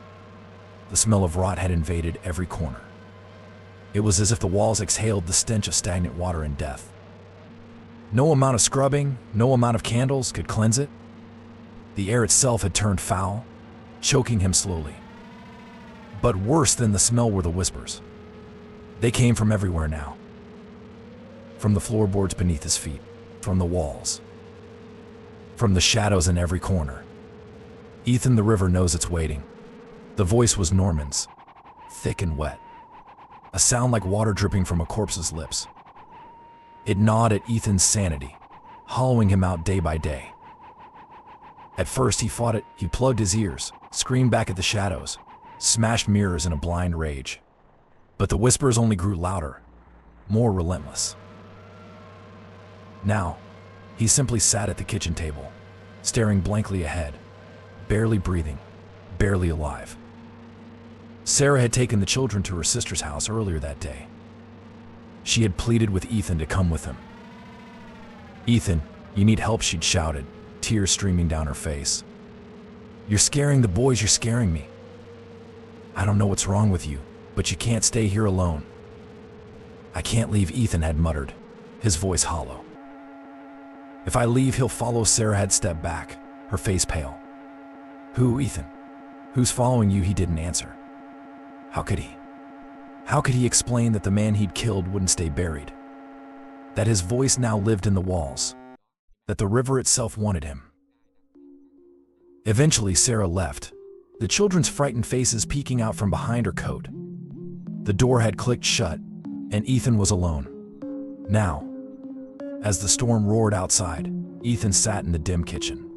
The smell of rot had invaded every corner. It was as if the walls exhaled the stench of stagnant water and death. No amount of scrubbing, no amount of candles could cleanse it. The air itself had turned foul, choking him slowly. But worse than the smell were the whispers. They came from everywhere now. From the floorboards beneath his feet, from the walls, from the shadows in every corner. "Ethan, the river knows it's waiting." The voice was Norman's, thick and wet, a sound like water dripping from a corpse's lips. It gnawed at Ethan's sanity, hollowing him out day by day. At first he fought it. He plugged his ears, screamed back at the shadows, smashed mirrors in a blind rage. But the whispers only grew louder, more relentless. Now, he simply sat at the kitchen table, staring blankly ahead, barely breathing, barely alive. Sarah had taken the children to her sister's house earlier that day. She had pleaded with Ethan to come with him. "Ethan, you need help," she'd shouted, tears streaming down her face. "You're scaring the boys, you're scaring me." "I don't know what's wrong with you, but you can't stay here alone." "I can't leave," Ethan had muttered, his voice hollow. "If I leave, he'll follow." Sarah had stepped back, her face pale. "Who, Ethan? Who's following you?" He didn't answer. How could he? How could he explain that the man he'd killed wouldn't stay buried? That his voice now lived in the walls? That the river itself wanted him? Eventually, Sarah left, the children's frightened faces peeking out from behind her coat. The door had clicked shut, and Ethan was alone. Now, as the storm roared outside, Ethan sat in the dim kitchen.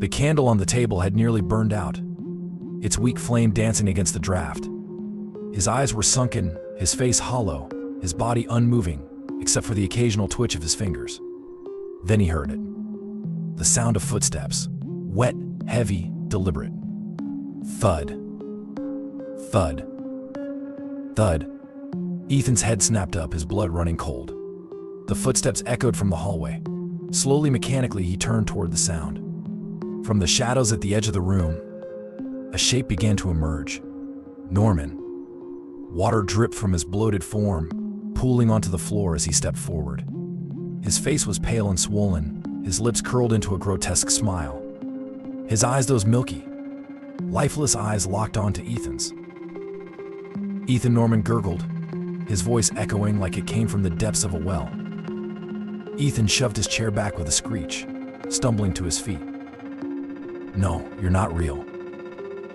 The candle on the table had nearly burned out, its weak flame dancing against the draft. His eyes were sunken, his face hollow, his body unmoving, except for the occasional twitch of his fingers. Then he heard it. The sound of footsteps, wet, heavy, deliberate. Thud. Thud. Thud. Ethan's head snapped up, his blood running cold. The footsteps echoed from the hallway. Slowly, mechanically, he turned toward the sound. From the shadows at the edge of the room, a shape began to emerge. Norman. Water dripped from his bloated form, pooling onto the floor as he stepped forward. His face was pale and swollen, his lips curled into a grotesque smile. His eyes, those milky, lifeless eyes, locked onto Ethan's. "Ethan," Norman gurgled, his voice echoing like it came from the depths of a well. Ethan shoved his chair back with a screech, stumbling to his feet. "No, you're not real.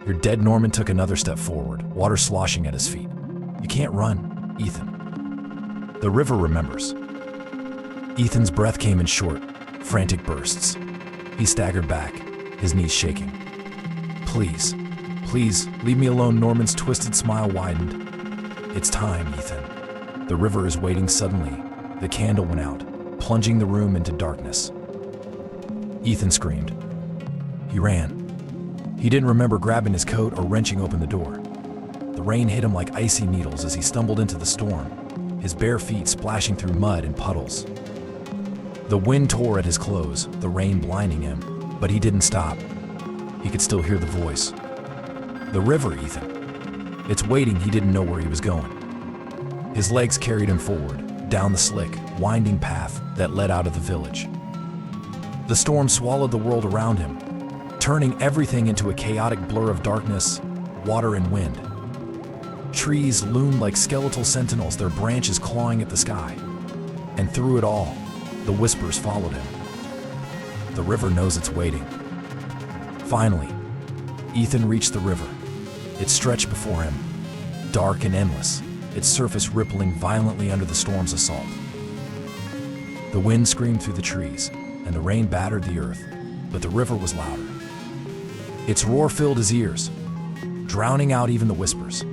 You're dead." Norman took another step forward, water sloshing at his feet. "You can't run, Ethan. The river remembers." Ethan's breath came in short, frantic bursts. He staggered back, his knees shaking. Please, leave me alone." Norman's twisted smile widened. "It's time, Ethan. The river is waiting." Suddenly, the candle went out, plunging the room into darkness. Ethan screamed. He ran. He didn't remember grabbing his coat or wrenching open the door. The rain hit him like icy needles as he stumbled into the storm, his bare feet splashing through mud and puddles. The wind tore at his clothes, the rain blinding him, but he didn't stop. he could still hear the voice. "The river, Ethan. It's waiting." He didn't know where he was going. His legs carried him forward, down the slick, winding path that led out of the village. The storm swallowed the world around him, turning everything into a chaotic blur of darkness, water, and wind. Trees loomed like skeletal sentinels, their branches clawing at the sky. And through it all, the whispers followed him. The river knows it's waiting. Finally, Ethan reached the river. It stretched before him, dark and endless, its surface rippling violently under the storm's assault. The wind screamed through the trees, and the rain battered the earth, but the river was louder. Its roar filled his ears, drowning out even the whispers.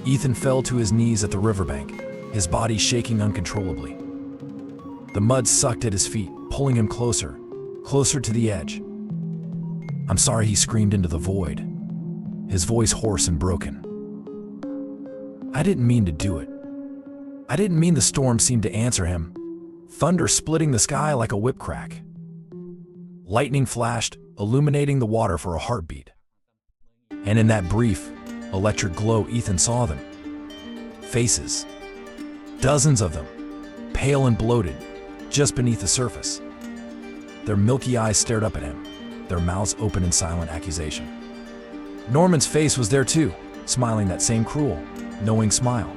Ethan fell to his knees at the riverbank, his body shaking uncontrollably. The mud sucked at his feet, pulling him closer, closer to the edge. "I'm sorry," he screamed into the void, his voice hoarse and broken. "I didn't mean to do it. I didn't mean." The storm seemed to answer him, thunder splitting the sky like a whip crack. Lightning flashed, illuminating the water for a heartbeat. And in that brief, electric glow, Ethan saw them. Faces. Dozens of them, pale and bloated, just beneath the surface. Their milky eyes stared up at him, their mouths open in silent accusation. Norman's face was there too, smiling that same cruel, knowing smile.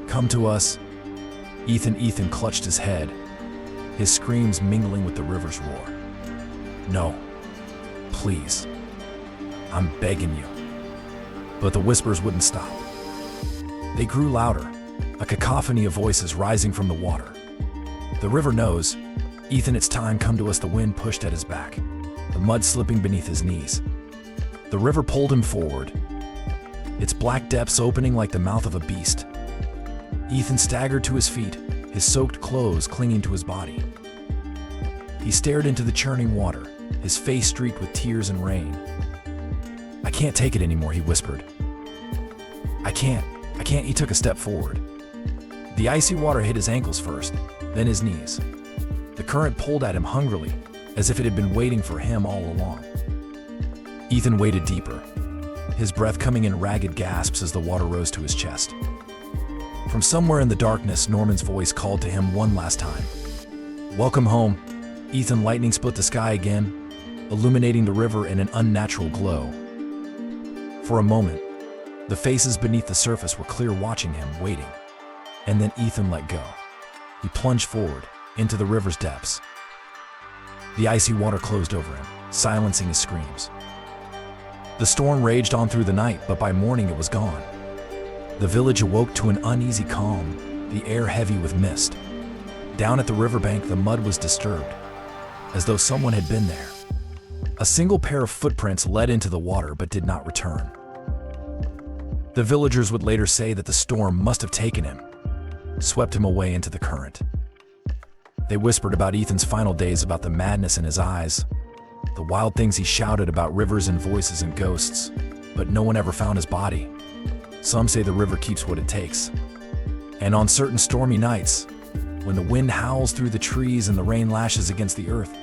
"Come to us." Ethan clutched his head, his screams mingling with the river's roar. "No, please, I'm begging you." But the whispers wouldn't stop. They grew louder, a cacophony of voices rising from the water. "The river knows. Ethan, it's time. Come to us." The wind pushed at his back, the mud slipping beneath his knees. The river pulled him forward, its black depths opening like the mouth of a beast. Ethan staggered to his feet, his soaked clothes clinging to his body. He stared into the churning water, his face streaked with tears and rain. "I can't take it anymore," he whispered. I can't. He took a step forward. The icy water hit his ankles first, then his knees. The current pulled at him hungrily, as if it had been waiting for him all along. Ethan waded deeper, his breath coming in ragged gasps as the water rose to his chest. From somewhere in the darkness, Norman's voice called to him one last time. "Welcome home." Ethan, lightning split the sky again, illuminating the river in an unnatural glow. For a moment, the faces beneath the surface were clear, watching him, waiting. And then Ethan let go. He plunged forward, into the river's depths. The icy water closed over him, silencing his screams. The storm raged on through the night, but by morning it was gone. The village awoke to an uneasy calm, the air heavy with mist. Down at the riverbank, the mud was disturbed, as though someone had been there. A single pair of footprints led into the water but did not return. The villagers would later say that the storm must have taken him, swept him away into the current. They whispered about Ethan's final days, about the madness in his eyes, the wild things he shouted about rivers and voices and ghosts, but no one ever found his body. Some say the river keeps what it takes. And on certain stormy nights, when the wind howls through the trees and the rain lashes against the earth,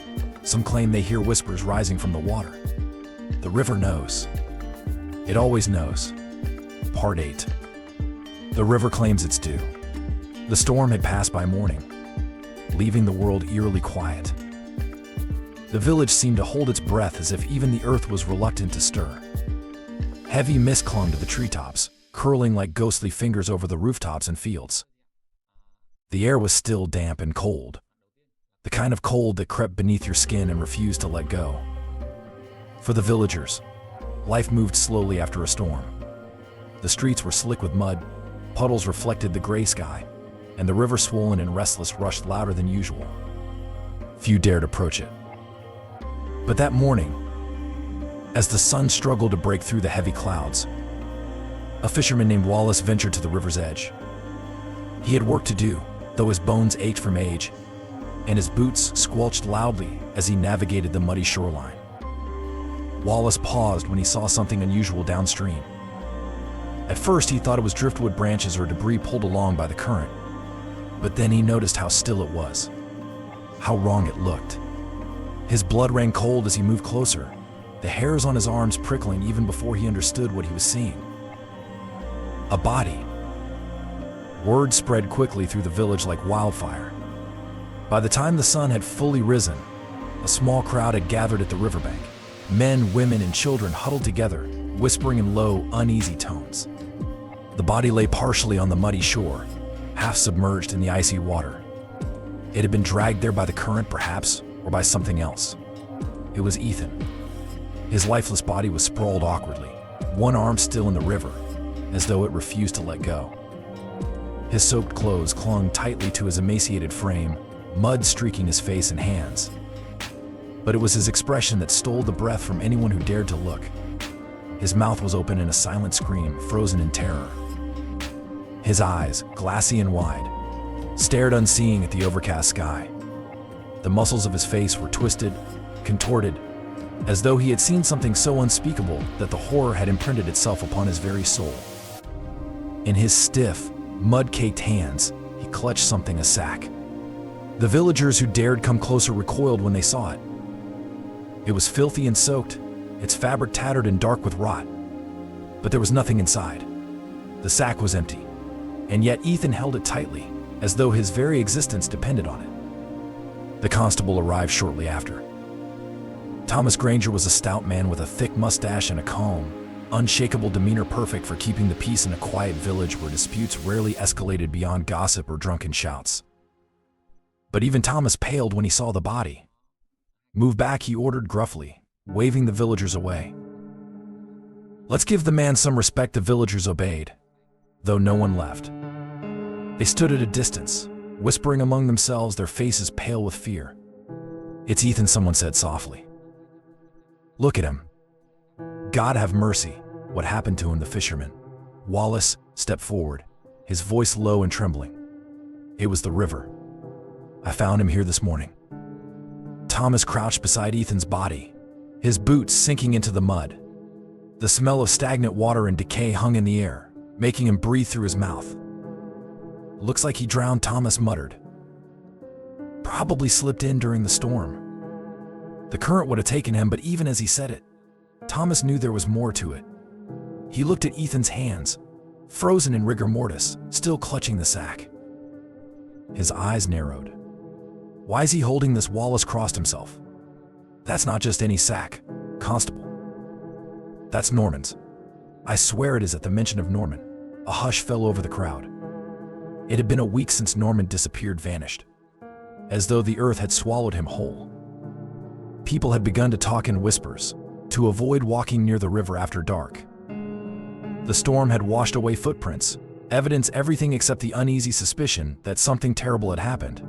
some claim they hear whispers rising from the water. The river knows. It always knows. Part 8. The river claims its due. The storm had passed by morning, leaving the world eerily quiet. The village seemed to hold its breath, as if even the earth was reluctant to stir. Heavy mist clung to the treetops, curling like ghostly fingers over the rooftops and fields. The air was still damp and cold, the kind of cold that crept beneath your skin and refused to let go. For the villagers, life moved slowly after a storm. The streets were slick with mud, puddles reflected the gray sky, and the river, swollen and restless, rushed louder than usual. Few dared approach it. But that morning, as the sun struggled to break through the heavy clouds, a fisherman named Wallace ventured to the river's edge. He had work to do, though his bones ached from age, and his boots squelched loudly as he navigated the muddy shoreline. Wallace paused when he saw something unusual downstream. At first, he thought it was driftwood branches or debris pulled along by the current, but then he noticed how still it was, how wrong it looked. His blood ran cold as he moved closer, the hairs on his arms prickling even before he understood what he was seeing. A body. Word spread quickly through the village like wildfire. By the time the sun had fully risen, a small crowd had gathered at the riverbank. Men, women, and children huddled together, whispering in low, uneasy tones. The body lay partially on the muddy shore, half submerged in the icy water. It had been dragged there by the current, perhaps, or by something else. It was Ethan. His lifeless body was sprawled awkwardly, one arm still in the river, as though it refused to let go. His soaked clothes clung tightly to his emaciated frame, mud streaking his face and hands. But it was his expression that stole the breath from anyone who dared to look. His mouth was open in a silent scream, frozen in terror. His eyes, glassy and wide, stared unseeing at the overcast sky. The muscles of his face were twisted, contorted, as though he had seen something so unspeakable that the horror had imprinted itself upon his very soul. In his stiff, mud-caked hands, he clutched something, a sack. The villagers who dared come closer recoiled when they saw it. It was filthy and soaked, its fabric tattered and dark with rot. But there was nothing inside. The sack was empty, and yet Ethan held it tightly, as though his very existence depended on it. The constable arrived shortly after. Thomas Granger was a stout man with a thick mustache and a calm, unshakable demeanor perfect for keeping the peace in a quiet village where disputes rarely escalated beyond gossip or drunken shouts. But even Thomas paled when he saw the body. "Move back," he ordered gruffly, waving the villagers away. "Let's give the man some respect." The villagers obeyed, though no one left. They stood at a distance, whispering among themselves, their faces pale with fear. "It's Ethan," someone said softly. "Look at him. God have mercy. What happened to him?" The fisherman, Wallace, stepped forward, his voice low and trembling. "It was the river. I found him here this morning." Thomas crouched beside Ethan's body, his boots sinking into the mud. The smell of stagnant water and decay hung in the air, making him breathe through his mouth. "Looks like he drowned," Thomas muttered. "Probably slipped in during the storm. The current would have taken him," but even as he said it, Thomas knew there was more to it. He looked at Ethan's hands, frozen in rigor mortis, still clutching the sack. His eyes narrowed. "Why is he holding this?" Wallace crossed himself. "That's not just any sack, Constable. That's Norman's. I swear it is." At the mention of Norman, a hush fell over the crowd. It had been a week since Norman disappeared, vanished, as though the earth had swallowed him whole. People had begun to talk in whispers, to avoid walking near the river after dark. The storm had washed away footprints, evidence everything except the uneasy suspicion that something terrible had happened.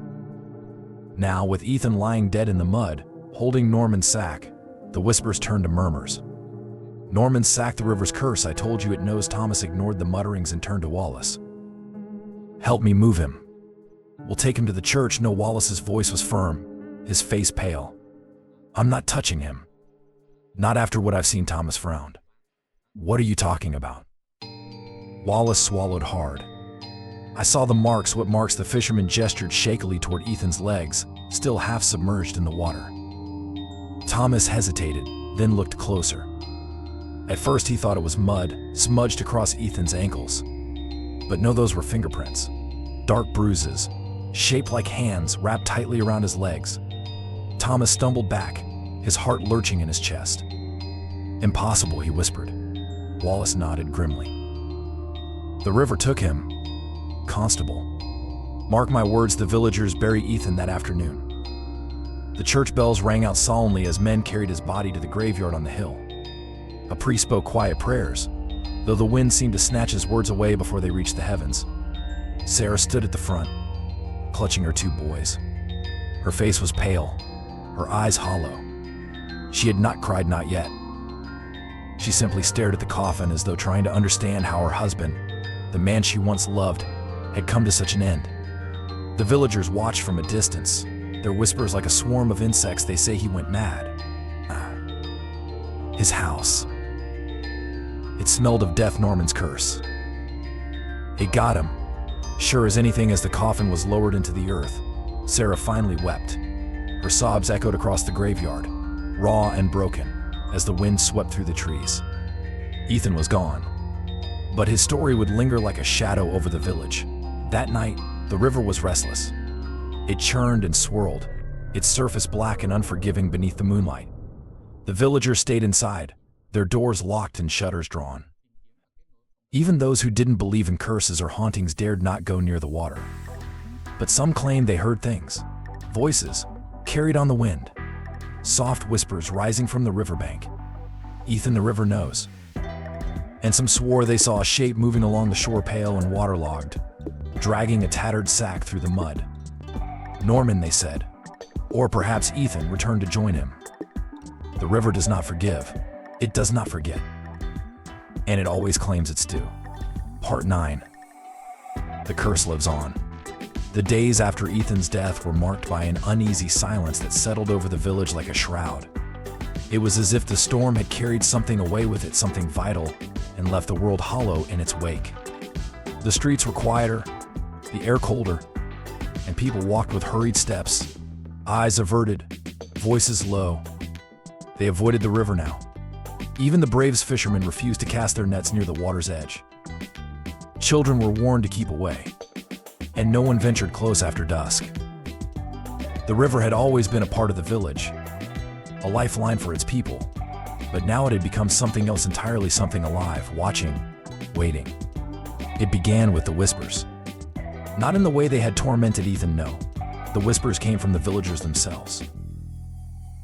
Now, with Ethan lying dead in the mud, holding Norman's sack, the whispers turned to murmurs. "Norman's sack, the river's curse. I told you it knows." Thomas ignored the mutterings and turned to Wallace. "Help me move him. We'll take him to the church." No, Wallace's voice was firm, his face pale. "I'm not touching him. Not after what I've seen." Thomas frowned. "What are you talking about?" Wallace swallowed hard. "I saw the marks." "What marks?" The fisherman gestured shakily toward Ethan's legs, still half submerged in the water. Thomas hesitated, then looked closer. At first he thought it was mud, smudged across Ethan's ankles. But no, those were fingerprints. Dark bruises, shaped like hands, wrapped tightly around his legs. Thomas stumbled back, his heart lurching in his chest. "Impossible," he whispered. Wallace nodded grimly. "The river took him, Constable. Mark my words, the villagers buried Ethan that afternoon." The church bells rang out solemnly as men carried his body to the graveyard on the hill. A priest spoke quiet prayers, though the wind seemed to snatch his words away before they reached the heavens. Sarah stood at the front, clutching her two boys. Her face was pale, her eyes hollow. She had not cried, not yet. She simply stared at the coffin as though trying to understand how her husband, the man she once loved, had come to such an end. The villagers watched from a distance, their whispers like a swarm of insects. "They say he went mad." His house. It smelled of death, Norman's curse. "It got him, sure as anything." As the coffin was lowered into the earth, Sarah finally wept. Her sobs echoed across the graveyard, raw and broken. as the wind swept through the trees. Ethan was gone, but his story would linger like a shadow over the village. That night, the river was restless. It churned and swirled, its surface black and unforgiving beneath the moonlight. The villagers stayed inside, their doors locked and shutters drawn. Even those who didn't believe in curses or hauntings dared not go near the water. But some claimed they heard things, voices, carried on the wind, soft whispers rising from the riverbank. Ethan, the river knows. And some swore they saw a shape moving along the shore, pale and waterlogged, dragging a tattered sack through the mud. Norman, they said. Or perhaps Ethan returned to join him. The river does not forgive. It does not forget. And it always claims its due. Part 9. The curse lives on. The days after Ethan's death were marked by an uneasy silence that settled over the village like a shroud. It was as if the storm had carried something away with it, something vital, and left the world hollow in its wake. The streets were quieter, the air colder, and people walked with hurried steps, eyes averted, voices low. They avoided the river now. Even the bravest fishermen refused to cast their nets near the water's edge. Children were warned to keep away, and no one ventured close after dusk. The river had always been a part of the village, a lifeline for its people, but now it had become something else entirely, something alive, watching, waiting. It began with the whispers. Not in the way they had tormented Ethan, no. The whispers came from the villagers themselves.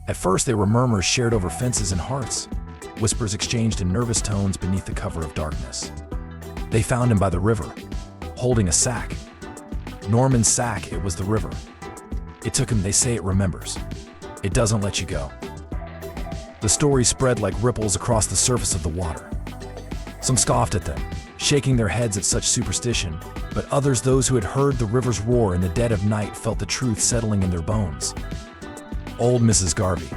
At first they were murmurs shared over fences and hearths, whispers exchanged in nervous tones beneath the cover of darkness. They found him by the river, holding a sack. Norman's sack, it was the river. It took him, they say it remembers. It doesn't let you go. The story spread like ripples across the surface of the water. Some scoffed at them, shaking their heads at such superstition, but others, those who had heard the river's roar in the dead of night, felt the truth settling in their bones. Old Mrs. Garvey,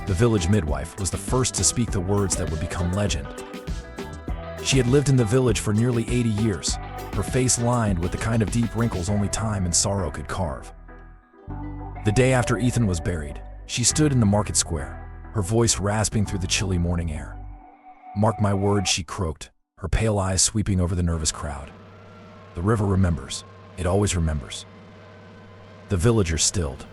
the village midwife, was the first to speak the words that would become legend. She had lived in the village for nearly 80 years, her face lined with the kind of deep wrinkles only time and sorrow could carve. The day after Ethan was buried, she stood in the market square, her voice rasping through the chilly morning air. "Mark my words," she croaked, her pale eyes sweeping over the nervous crowd. "The river remembers. It always remembers." The villagers stilled.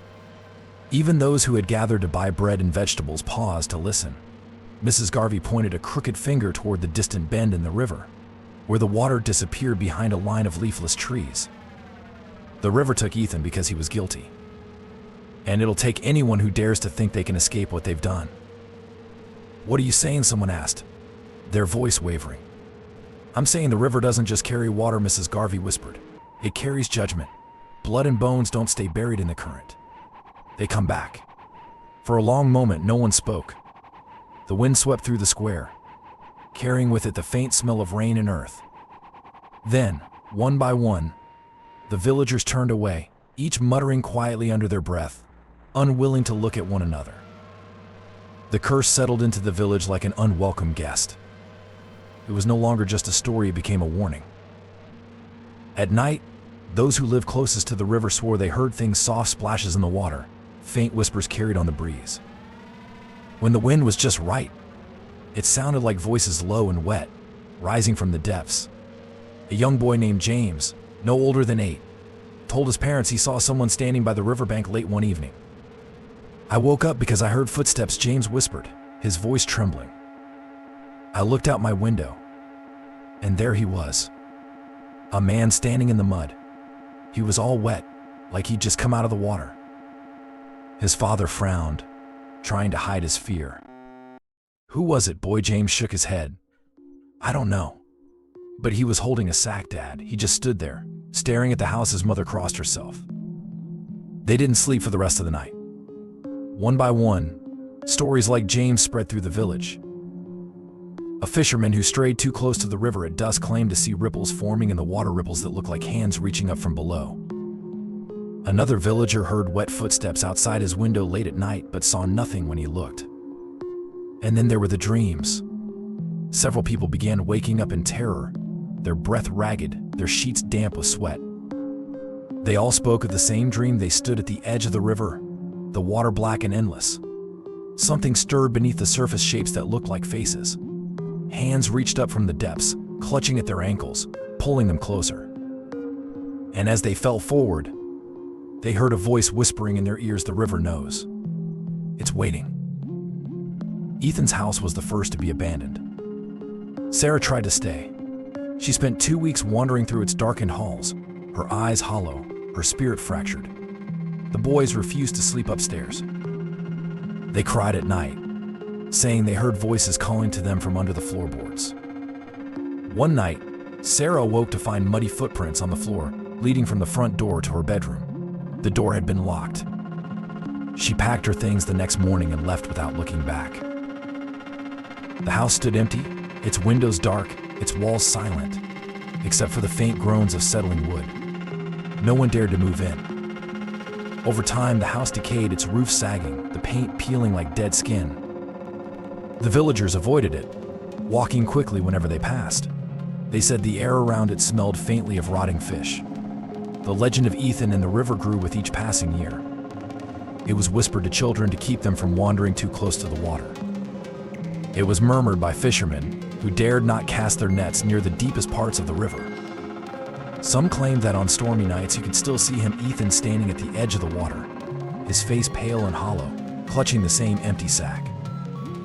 Even those who had gathered to buy bread and vegetables paused to listen. Mrs. Garvey pointed a crooked finger toward the distant bend in the river, where the water disappeared behind a line of leafless trees. "The river took Ethan because he was guilty. And it'll take anyone who dares to think they can escape what they've done." "What are you saying?" someone asked, their voice wavering. "I'm saying the river doesn't just carry water," Mrs. Garvey whispered. "It carries judgment. Blood and bones don't stay buried in the current. They come back." For a long moment, no one spoke. The wind swept through the square, carrying with it the faint smell of rain and earth. Then, one by one, the villagers turned away, each muttering quietly under their breath, unwilling to look at one another. The curse settled into the village like an unwelcome guest. It was no longer just a story, it became a warning. At night, those who lived closest to the river swore they heard things, soft splashes in the water, faint whispers carried on the breeze. When the wind was just right, it sounded like voices low and wet, rising from the depths. A young boy named James, no older than 8, told his parents he saw someone standing by the riverbank late one evening. "I woke up because I heard footsteps," James whispered, his voice trembling. "I looked out my window, and there he was. A man standing in the mud. He was all wet, like he'd just come out of the water." His father frowned, trying to hide his fear. "Who was it, boy?" James shook his head. "I don't know. But he was holding a sack, Dad. He just stood there, staring at the house." His mother crossed herself. They didn't sleep for the rest of the night. One by one, stories like James spread through the village. A fisherman who strayed too close to the river at dusk claimed to see ripples forming in the water, ripples that looked like hands reaching up from below. Another villager heard wet footsteps outside his window late at night but saw nothing when he looked. And then there were the dreams. Several people began waking up in terror, their breath ragged, their sheets damp with sweat. They all spoke of the same dream. They stood at the edge of the river, the water black and endless. something stirred beneath the surface, shapes that looked like faces. Hands reached up from the depths, clutching at their ankles, pulling them closer. And as they fell forward, they heard a voice whispering in their ears, "The river knows. It's waiting." Ethan's house was the first to be abandoned. Sarah tried to stay. She spent 2 weeks wandering through its darkened halls, her eyes hollow, her spirit fractured. The boys refused to sleep upstairs. They cried at night, saying they heard voices calling to them from under the floorboards. One night, Sarah awoke to find muddy footprints on the floor, leading from the front door to her bedroom. The door had been locked. She packed her things the next morning and left without looking back. The house stood empty, its windows dark, its walls silent, except for the faint groans of settling wood. No one dared to move in. Over time, the house decayed, its roof sagging, the paint peeling like dead skin. The villagers avoided it, walking quickly whenever they passed. They said the air around it smelled faintly of rotting fish. The legend of Ethan and the river grew with each passing year. It was whispered to children to keep them from wandering too close to the water. It was murmured by fishermen who dared not cast their nets near the deepest parts of the river. Some claimed that on stormy nights you could still see him, Ethan, standing at the edge of the water, his face pale and hollow, clutching the same empty sack.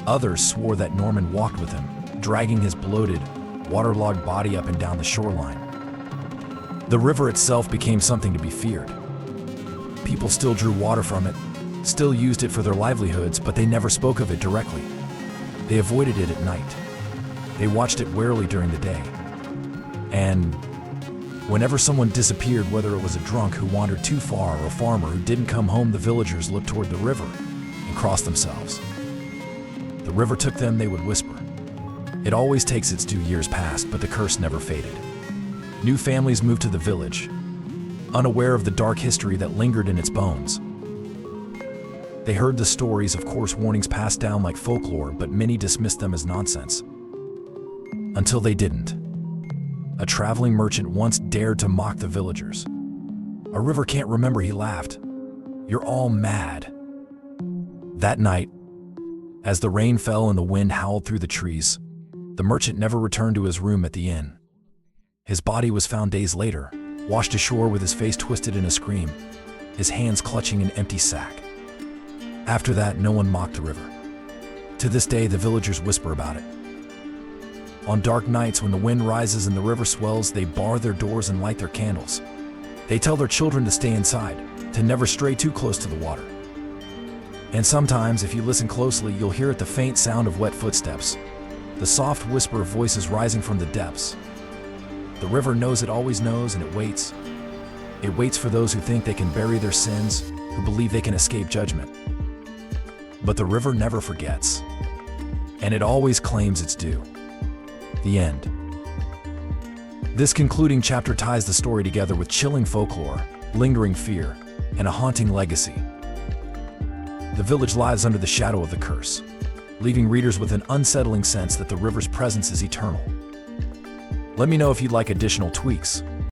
Others swore that Norman walked with him, dragging his bloated, waterlogged body up and down the shoreline. The river itself became something to be feared. People still drew water from it, still used it for their livelihoods, but they never spoke of it directly. They avoided it at night. They watched it warily during the day. And whenever someone disappeared, whether it was a drunk who wandered too far or a farmer who didn't come home, the villagers looked toward the river and crossed themselves. The river took them, they would whisper. It always takes its 2 years past, but the curse never faded. New families moved to the village, unaware of the dark history that lingered in its bones. They heard the stories, of course, warnings passed down like folklore, but many dismissed them as nonsense. Until they didn't. A traveling merchant once dared to mock the villagers. "A river can't remember," he laughed. "You're all mad." That night, as the rain fell and the wind howled through the trees, the merchant never returned to his room at the inn. His body was found days later, washed ashore with his face twisted in a scream, his hands clutching an empty sack. After that, no one mocked the river. To this day, the villagers whisper about it. On dark nights, when the wind rises and the river swells, they bar their doors and light their candles. They tell their children to stay inside, to never stray too close to the water. And sometimes, if you listen closely, you'll hear it, the faint sound of wet footsteps, the soft whisper of voices rising from the depths. The river knows, it always knows, and it waits. It waits for those who think they can bury their sins, who believe they can escape judgment. But the river never forgets, and it always claims its due. The end. This concluding chapter ties the story together with chilling folklore, lingering fear, and a haunting legacy. The village lies under the shadow of the curse, leaving readers with an unsettling sense that the river's presence is eternal. Let me know if you'd like additional tweaks